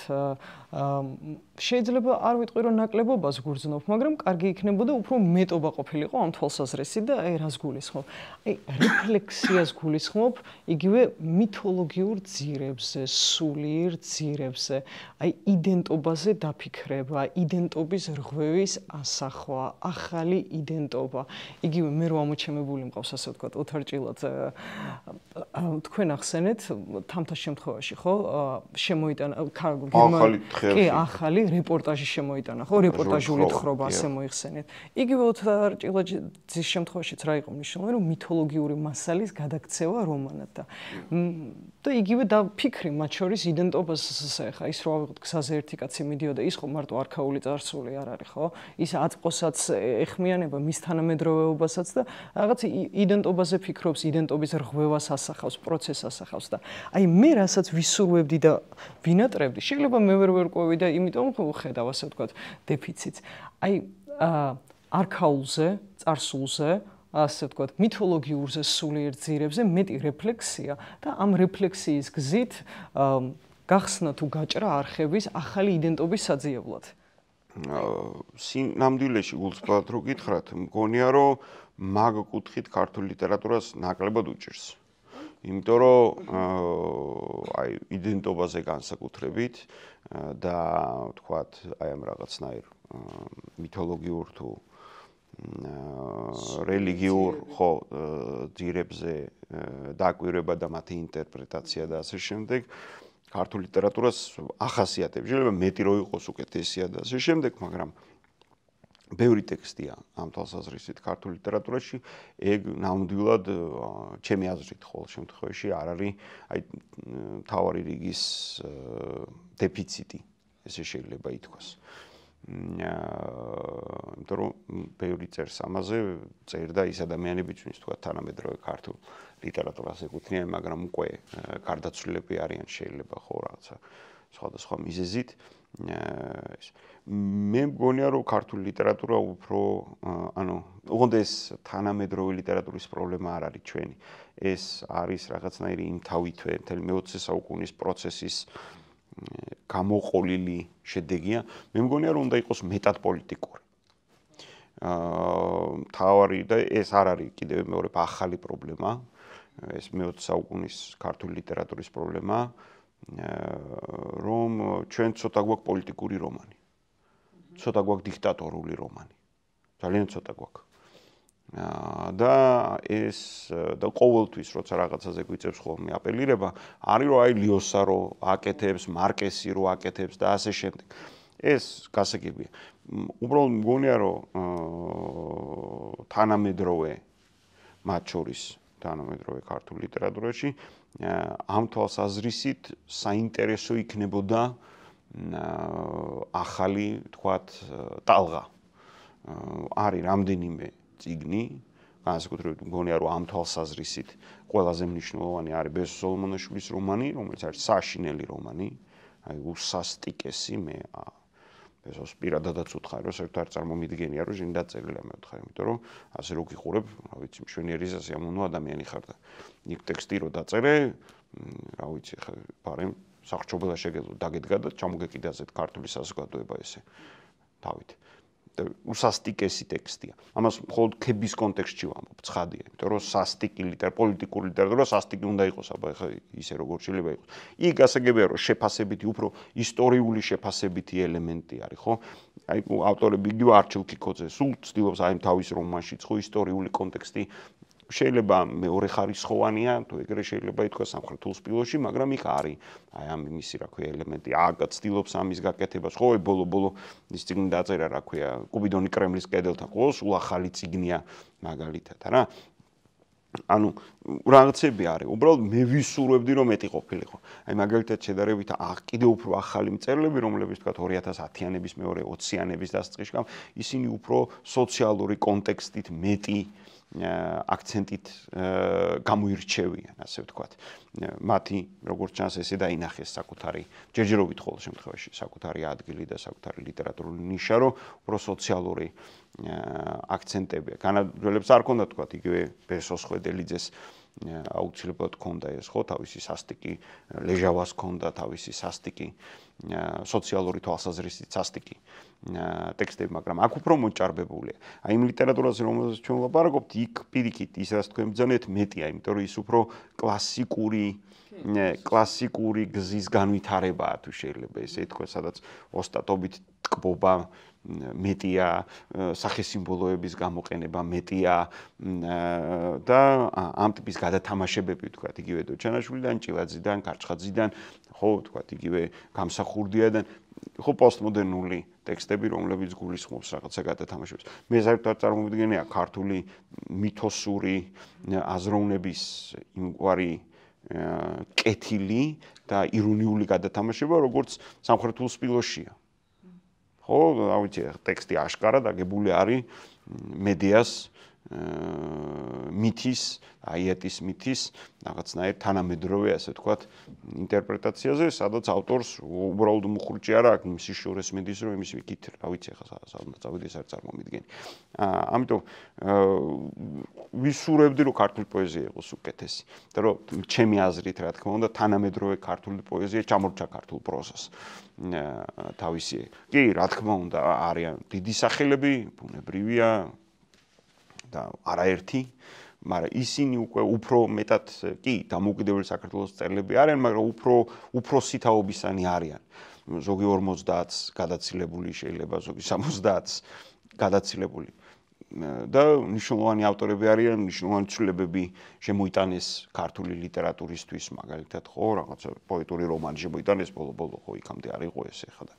შეიძლება არ ვიტყვი რომ ნაკლებობას გურძნობ, მაგრამ კარგი იქნებოდა უფრო მეტობა ყოფილიყო ამ თვალსაზრისით და აი რას გულისხმობ? აი რეფლექსიას გულისხმობ, იგივე მითოლოგიურ ძირებზე, სულიერ ძირებზე, აი იდენტობაზე დაფიქრება, იდენტობის რღვევის ასახვა, ახალი იდენტობა. იგივე მე რო ამოჩემებული მყავს, ასე ვთქვათ, ოთარჭილად თქვენ ახსენეთ თამთა შემთხვევაში, ხო? შემოიტანა ახალი რეპორტაჟი შემოიტანა, ხო, რეპორტაჟული თხრობა ასე მოიხსენეთ. იგივე ოთარჭილაძის შემთხვევაშიც რა იყო მნიშვნელოვანი, რომ მითოლოგიური მასალის გადაქცევა რომანად და იგივე დაფიქრი მათ შორის იდენტობაზე, ხა ის რო ავიღოთ გზაზე ერთი კაცი მიდიოდა, ის ხო მარტო არქაული წარსული არ არის, ხო? ის აწყოსაც ეხმიანება მის თანამედროვეობასაც და რაღაც იდენტობაზე ფიქრობს, იდენტობის რღვევას ასახავს, პროცესს ასახავს და აი მე რასაც ვისურვებდი და ვინატრებდი, შეიძლება მე ვერ ვერკვევი და იმიტომ ხედავ ასე ვთქვათ დეფიციტს. აი არქაულზე, წარსულზე, ასე ვთქვათ, მითოლოგიურზე, სულიერ ძირებზე მეტი რეფლექსია და ამ რეფლექსიის გზით გახსნა თუ გაჭრა არხების ახალი იდენტობის საძიებლად. ნამდვილეში გულწრფელად რო გითხრათ, მგონია რომ მაგ კუთხით ქართული ლიტერატურას ნაკლებად უჭირს. იმიტომ რომ აი იდენტობაზე განსაკუთრებით და ვთქვათ, აი ამ რაღაცნაირ მითოლოგიურ თუ რელიგიურ ხო ძირებზე დაკვირვება და მათი ინტერპრეტაცია და ასე შემდეგ ქართული ლიტერატურას ახასიათებს. შეიძლება მეტი რო იყოს უკეთესია და ასე შემდეგ, მაგრამ ბევრი ტექსტია ამ თვალსაზრისით ქართულ ლიტერატურაში, ეგ ნამდვილად ჩემი აზრით ყოველ შემთხვევაში არ არის აი მთავარი რიგის დეფიციტი, ესე შეიძლება ითქვას. იმიტომ რომ ბევრი წერს ამაზე, წერდა ის ადამიანებიც, ვინც თქვა თანამედროვე ქართულ ლიტერატურას ეკუთვნიან, მაგრამ უკვე გარდაცვლილები არიან შეიძლება ხო რაღაცა სხვადასხვა მიზეზით. მე მგონია რომ ქართული ლიტერატურა უფრო ოღონდ ეს თანამედროვე ლიტერატურის პრობლემა არ არის ჩვენი. ეს არის რაღაცნაირი იმთავითვე მთელი მე-20 საუკუნის პროცესის გამოყოლილი შედეგია. მე მგონია რომ უნდა იყოს მეტად პოლიტიკური. მთავარი და ეს არ არის კიდევ მეორე ახალი პრობლემა. ეს მე-20 საუკუნის ქართული ლიტერატურის პრობლემა, რომ ჩვენ ცოტა გვაქვს პოლიტიკური რომანი. ცოტა გვაქვს დიქტატორული რომანი. ძალიან ცოტა გვაქვს. და ეს და ყოველთვის როცა რაღაცაზე გვიწევს ხოლმე აპელირება, არის რომ აი ლიოსა რო აკეთებს, მარკესი რო აკეთებს და ასე შემდეგ. ეს გასაგებია. უბრალოდ მგონია რომ თანამედროვე მათ შორის თანამედროვე ქართულ ლიტერატურაში ამ თვალსაზრისით საინტერესო იქნებოდა ახალი, თქვათ, ტალღა. არის რამდენიმე წიგნი, განსაკუთრებით მგონია რომ ამ თვალსაზრისით ყველაზე მნიშვნელოვანი არის ბესო სოლომონაშვილის რომანი, რომელიც არის საშინელი რომანი, აი უსასტიკესი მე ბესოს პირადადაც უთხარი, რომ საერთოდ არ წარმომიდგენია რომ ჟინ დაწერილი მე ვთხარი, იმიტომ რომ ასე რო გიყურებ, რა ვიცი, მშვენიერი სასიამოვნო ადამიანი ხარ და იქ ტექსტი რო დაწერე, რა ვიცი, ხა პარემ სახჭობელა შეგეძლო დაგედგა და ჩამოგეკიდაზეთ ქართული საზოგადოება ესე თავით. უსასტიკესი ტექსტია. ამას მხოლოდ ქების კონტექსტში ვამბობ, ცხადია, იმიტომ რომ სასტიკი პოლიტიკური ლიტერატურა სასტიკი უნდა იყოს, აბა ეხლა ისე როგორ შეიძლება იყოს. იქ გასაგებია რომ შეფასებითი, უფრო ისტორიული შეფასებითი ელემენტი არის, ხო? აი ავტორები იგივე არჩილ კიკოძე სულ ცდილობს აი თავის რომანშიც ხო ისტორიული კონტექსტი შეიძლება მეორე ხარისხოვანია, თუ ეგრე შეიძლება ითქვას სამხრეთულ სპილოში, მაგრამ იქ არის აი ამ მისი რა ქვია ელემენტი, აგა ცდილობს ამის გაკეთებას, ხო, ბოლო ის წიგნი დაწერა, რა ქვია, კუბიდონი კრემლის კედელთან, ხო, სულ ახალი წიგნია მაგალითად, რა. ანუ რაღაცები არის, უბრალოდ მე ვისურვებდი რომ მეტი ყოფილიყო. აი მაგალითად შედარებით კიდევ უფრო ახალი მწერლები, რომლებიც თქვა 2010-იანების მეორე 20-იანების დასაწყისში, ისინი უფრო სოციალური კონტექსტით მეტი აქცენტით გამოირჩევიან, ასე ვთქვათ. მათი, როგორც ჩანს, ესე დაინახეს საკუთარი, ჯერჯერობით ყოველ შემთხვევაში, საკუთარი ადგილი და საკუთარი ლიტერატურული ნიშა, რომ უფრო სოციალური აქცენტებია. განაძველებს არ ქონდა თქვათ, იგივე ბესოს ხვედელიძეს აუცილებლად ქონდა ეს, ხო, თავისი სასტიკი, ლეჟავას ქონდა თავისი სასტიკი სოციალური თვალსაზრისით სასტიკი ტექსტები, მაგრამ აქ უფრო მოჭარბებულია. აი იმ ლიტერატურაზე, რომელზეც ჩვენ ვლაპარაკობთ, იქ პირიქით ის რაც თქვენ ბრძანეთ მეტია, იმიტომ რომ ის უფრო კლასიკური გზის განვითარებაა, თუ შეიძლება ესე ითქვას, სადაც ოსტატობით ტკბობა მეტია, სახესიმბოლოების გამოყენება მეტია და ამ ტიპის გადათამაშებები, თქვათ, იგივე დოჩანაშვილიდან, ჭილაძიდან, კარჩხაძიდან, ხო, თქვათ, იგივე გამსახურდიადან, ხო, პოსტმოდერნული ტექსტები, რომლებიც გულისხმობს რაღაცა გადათამაშებს. მე საერთოდ წარმოვიდგენია ქართული მითოსური აზროვნების იმგვარი კეთილი და ირონიული გადათამაშება, როგორც სამხრეთულ სპილოშია. ხო, ავიცი, ტექსტი აშკარად აგებული არის მედეას მითის, აიეტის მითის, რაღაცნაირ თანამედროვე, ასე ვთქვათ, ინტერპრეტაციაზე, სადაც ავტორს უბრალოდ მუხრჭი არა აქვს იმ სიშორეს მიდის, რომ იმის ვიკით, რა ვიცი, ახლა სადაც წავიდი, ეს არ წარმომიდგენი. ამიტომ ვისურვებდი, რომ ქართული პოეზია იყოს უკეთესი. და რომ ჩემი აზრით, რა თქმა უნდა, თანამედროვე ქართული პოეზია ჩამორჩა ქართულ პროზას. თავისი. კი, რა თქმა უნდა, არიან დიდი სახელები, ბუნებრივია და არაერთი, მაგრამ ისინი უკვე უფრო მეტად კი დამოუკიდებელი საქართველოს წერლები არიან, მაგრამ უფრო სითაობისანი არიან. ზოგი 50-ს გადაცილებული შეიძლება, ზოგი 70-ს გადაცილებული. და მნიშვნელოვანი ავტორები არიან, მნიშვნელოვანი ცვლილებები შემოიტანეს ქართული ლიტერატურისთვის, მაგალითად, ხო, რაღაცა პოეტური რომანი შემოიტანეს ბოლო-ბოლო, ხო, იქამდე არ იყო ეს ახლა და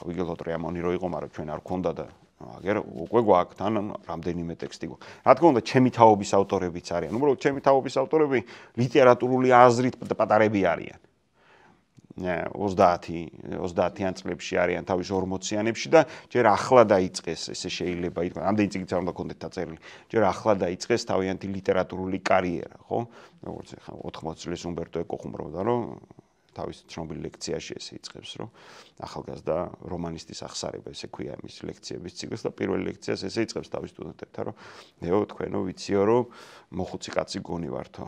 ვიგელო ტრიამონი რო იყო, მაგრამ ჩვენ არ გქონდა და აგერ უკვე გვაქვს თან რამდენიმე ტექსტი გვაქვს. რა თქმა უნდა, ჩემი თაობის ავტორებიც არიან. უბრალოდ ჩემი თაობის ავტორები ლიტერატურული აზრით პატარები არიან. 30-იან წლებში არიან თავის 40-იანებში და ჯერ ახლა დაიწყეს, ესე შეიძლება ითქვას, ამდენი წიგნიც არ უნდა გქონდეთ დაწერილი. ჯერ ახლა დაიწყეს თავიანთი ლიტერატურული კარიერა, ხო? როგორც ახლა 80 წლის უმბერტო ეკო ხუმრობდა, რომ თავის ცნობილ ლექციაში ესე იწყებს, რომ ახალგაზრდა რომანისტის აღსარება, ესე ქვია მის ლექციების ციკლს და პირველ ლექციას ესე იწყებს თავის სტუდენტებთან, რომ ნეო თქვენო ვიციო, რომ მოხუცი კაცი გონი ვართო.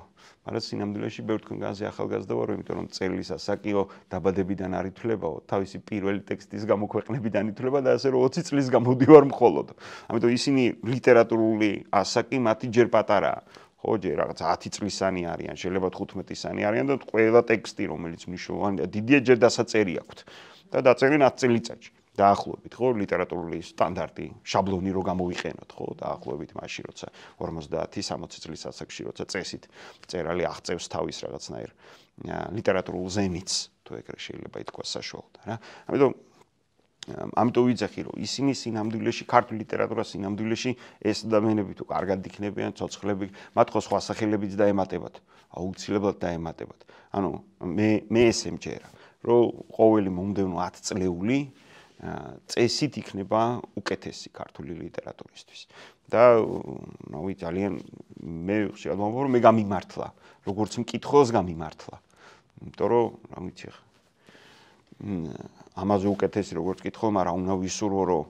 მაგრამ სინამდვილეში ბევრ თქვენგანზე ახალგაზრდა ვარო, იმიტომ რომ წერლის ასაკიო დაბადებიდან არ ითვლებაო, თავისი პირველი ტექსტის გამოქვეყნებიდან ითვლება და ასე რომ 20 წლის გამოდივარ მხოლოდ. ამიტომ ისინი ლიტერატურული ასაკი მათი ჯერ პატარაა. ხო, ჯერ რაღაც 10 წლისანი არიან, შეიძლება 15-ისანი არიან და ყველა ტექსტი, რომელიც მნიშვნელოვანია, დიდია, ჯერ დასაწერი აქვთ. და დაწერენ 10 წელიწადში. დაახლოებით, ხო, ლიტერატურული სტანდარტი, შაბლონი რო გამოვიყენოთ, ხო, დაახლოებით მაშინ, როცა 50-60 წლის ასაკში, როცა წესით წერალი აღწევს თავის რაღაცნაირ ლიტერატურულ ზენიტს, თუ ეგრე შეიძლება ითქვას საშუალოდ, რა. ამიტომ ვიცახი, რომ ისინი სინამდვილეში ქართული ლიტერატურა სინამდვილეში ეს ადამიანები თუ კარგად იქნებიან, ცოცხლები, მათ ხო სხვა სახელებიც დაემატებათ, აუცილებლად დაემატებათ. ანუ მე ესე მჯერა, რომ ყოველი მომდევნო 10 წლეული წესით იქნება უკეთესი ქართული ლიტერატურისთვის. და ნუ ძალიან მე ხშირად ვამბობ, რომ მე გამიმართლა, როგორც მკითხველს გამიმართლა. იმიტომ რომ რა ვიცი ხა ამაზე უკეთესი როგორც კითხო, მაგრამ უნდა ვისურვო, რომ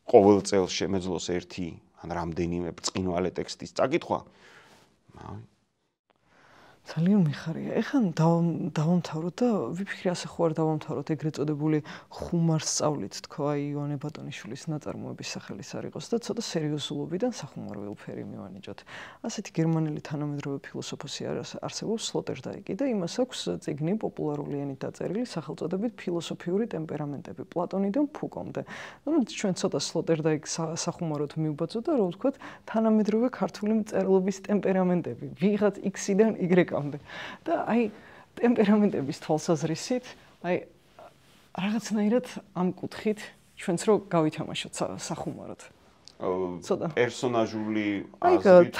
ყოველ წელს შემეძლოს ერთი ან რამდენიმე ბრწყინვალე ტექსტის წაკითხვა. ძალიან მიხარია. ეხლა დავამთავროთ და ვიფიქრე ასე ხო არ დავამთავროთ ეგრეთ წოდებული ხუმარსწავლით თქვა ივანე ბატონიშვილის ნაწარმოების სახელის არ იყოს და ცოტა სერიოზულობიდან სახუმარო ფერი მივანიჭოთ. ასეთი გერმანელი თანამედროვე ფილოსოფოსი არსებობს სლოტერდაიკი და იმას აქვს წიგნი პოპულარული ენით დაწერილი სახელწოდებით ფილოსოფიური ტემპერამენტები პლატონიდან ფუკომდე. ანუ ჩვენ ცოტა სლოტერდაიკს სახუმაროთ მივბაძოთ და რო ვთქვათ თანამედროვე ქართული მწერლობის ტემპერამენტები ვიღაც X-დან Y და აი ტემპერამენტების თვალსაზრისით, აი რაღაცნაირად ამ კუთხით ჩვენც რო გავითამაშოთ სახუმაროდ. ცოტა პერსონაჟული აზრით,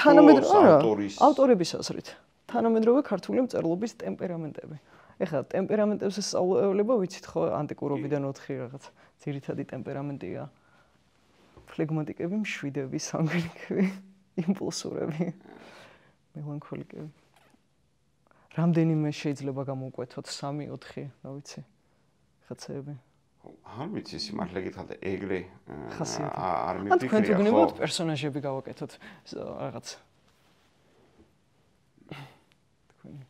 ავტორების აზრით. თანამედროვე ქართული მწერლობის ტემპერამენტები. ეხლა ტემპერამენტებზე სწავლება ვიცით ხო ანტიკურობიდან 4 რაღაც ძირითადი ტემპერამენტია. ფლეგმატიკები, მშვიდები, სანგრიკები, იმპულსურები, მელანქოლიკები. რამდენიმე შეიძლება გამოვკვეთოთ 3-4, რა ვიცი. ხაცები. არ ვიცი, სიმართლე გითხრათ, ეგრე არ მიფიქრია. ან თქვენ თუ გნებავთ პერსონაჟები გავაკეთოთ რაღაც. თქვენი.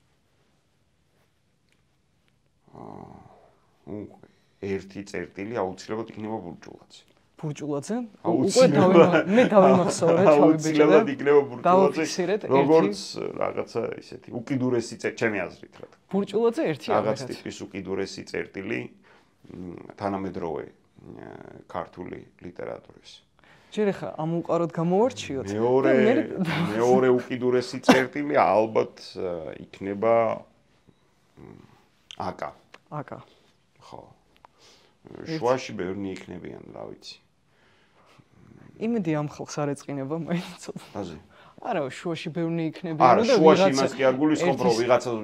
ერთი წერტილი აუცილებლად იქნება ბურჯულაძე. ბურჯულაძე? უკვე მე დავიმახსოვრე თავი ბიჭო. აუცილებლად იქნება ბურჯულაძე. დავაფიქსირეთ ერთი. როგორც რაღაცა ისეთი უკიდურესი ჩემი აზრით რა. ბურჯულაძე ერთი რაღაც ტიპის უკიდურესი წერტილი თანამედროვე ქართული ლიტერატურის. ჯერ ახლა ამ უყაროდ გამოვარჩიოთ. მეორე უკიდურესი წერტილი ალბათ იქნება აკა. აკა. ხო. შუაში ბევრი იქნებიან, რა ვიცი. იმედი ამ ხალხს არ ეწყინება მაინც. აზი. არა, შუაში ბევრი იქნებიან და შუაში იმას კი არ გულისხმობ, რომ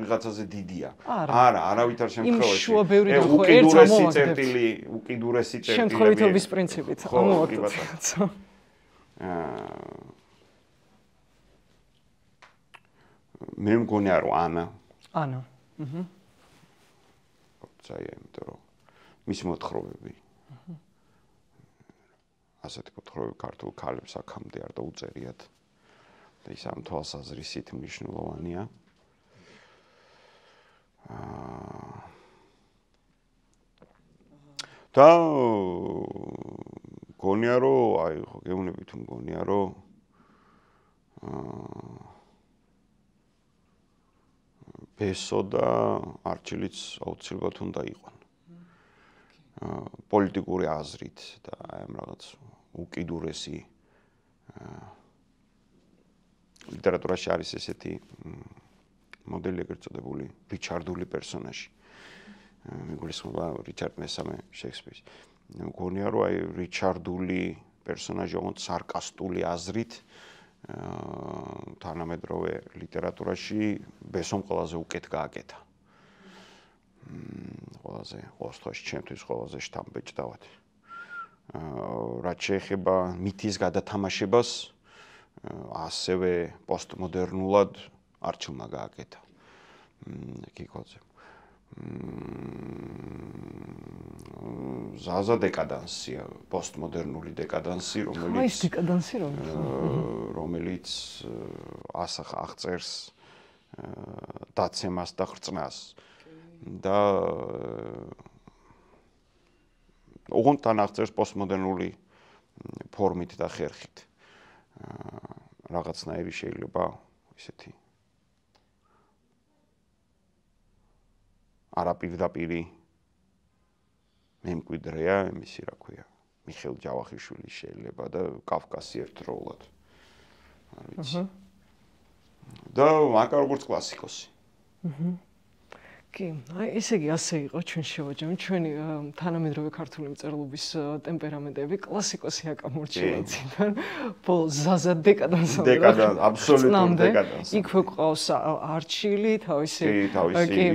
ვიღაცაზე დიდია. არა, არავითარ შემთხვევაში. იმ შუა ბევრი და ხო ერთს ამოვაგდებთ. უკიდურესი წერტილი. შემთხვევითობის პრინციპით ამოვაგდებთ. მე მგონია რომ ანა. წაია, იმიტომ რომ მისი მოთხრობები. ასეთი მოთხრობები ქართულ ქალებს აქამდე არ დაუწერიათ. და ის ამ თვალსაზრისით მნიშვნელოვანია. და გონია რომ აი ხო გეუბნები თუ მგონია რომ ბესო და არჩილიც აუცილებლად უნდა იყვნენ. პოლიტიკური აზრით და აი ამ რაღაც უკიდურესი ლიტერატურაში არის ესეთი მოდელი ეგრეთ წოდებული რიჩარდული პერსონაჟი. მეგულისხმობა რიჩარდ მესამე შექსპირის. მგონია რომ აი რიჩარდული პერსონაჟი ოღონდ სარკასტული აზრით თანამედროვე ლიტერატურაში ბესომ ყველაზე უკეთ გააკეთა. ყველაზე ყოველთვის ჩემთვის ყველაზე შთამბეჭდავად. რაც შეეხება მითის გადათამაშებას ასევე პოსტმოდერნულად არჩილმა გააკეთა. კიკოძე. ზაზა დეკადანსია, პოსტმოდერნული დეკადანსი, რომელიც აღწერს დაცემას და ხრწნას. და ოღონდ თან აღწერს პოსტმოდერნული ფორმით და ხერხით. რაღაცნაირი შეიძლება ისეთი არაპირდაპირი მემკვიდრეა მისი რა ქვია მიხეილ ჯავახიშვილი შეიძლება და კავკასი ერთდროულად არ ვიცი და მაკა როგორც კლასიკოსი კი, აი ესე იგი ასე იყო ჩვენ შევაჯამეთ ჩვენი თანამედროვე ქართული მწერლობის ტემპერამენტები კლასიკოსი აკა მორჩილაძიდან ზაზა დეკადანსამდე აბსოლუტურ დეკადანსამდე იქვე ყავს არჩილი თავისი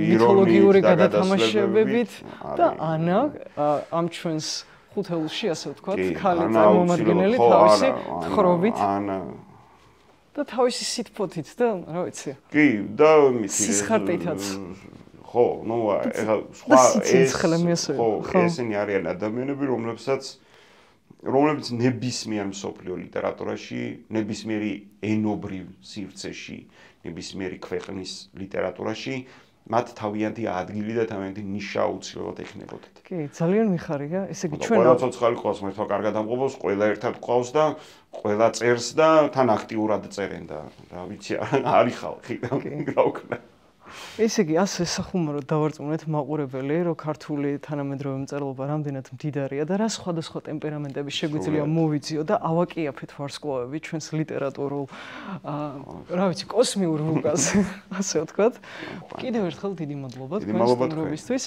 მითოლოგიური გადათამაშებებით და ანა ამ ჩვენს ხუთეულში ასე ვთქვათ ქალი წარმომადგენელი თავისი თხრობით და თავისი სითფოთით და რა ვიცი კი და მითი სისხარტითაც ხო, ну, ეხლა სხვა ესენი არიან ადამიანები, რომლებიც ნებისმიერ მსოფლიო ლიტერატურაში, ნებისმიერი ენობრივ სივრცეში, ნებისმიერი ქვეყნის ლიტერატურაში მათ თავიანთი ადგილი და თავიანთი ნიშა აუცილებლად ექნებოდათ. კი, ძალიან მიხარია. ესე იგი ჩვენ ყველა ცოცხალი ყავს მართლა კარგად ამყოფობს, ყველა ერთად ყავს და ყველა წერს და თან აქტიურად წერენ და რა ვიცი, არის ხალხი და რა ვქნა. ესე იგი, ასე სახუმაროდ დავარწმუნეთ მაყურებელი, რომ ქართული თანამედროვე მწერლობა რამდენად მდიდარია და რა სხვადასხვა ტემპერამენტები შეგვიძლია მოვიძიო და ავაკიაფეთ ვარსკვლავები ჩვენს ლიტერატურულ რა ვიცი, კოსმიურ ვულკანზე, ასე ვთქვათ. კიდევ ერთხელ დიდი მადლობა თქვენს სტუმრობისთვის.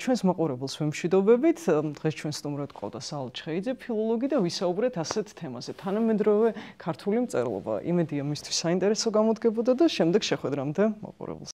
ჩვენს მაყურებელს ვემშვიდობებით. დღეს ჩვენ სტუმრად ყავდა საალ ჩხეიძე, ფილოლოგი და ვისაუბრეთ ასეთ თემაზე. თანამედროვე ქართული მწერლობა. იმედია მისთვის საინტერესო გამოდგებოდა და შემდეგ შეხვედრამდე მაყურებელს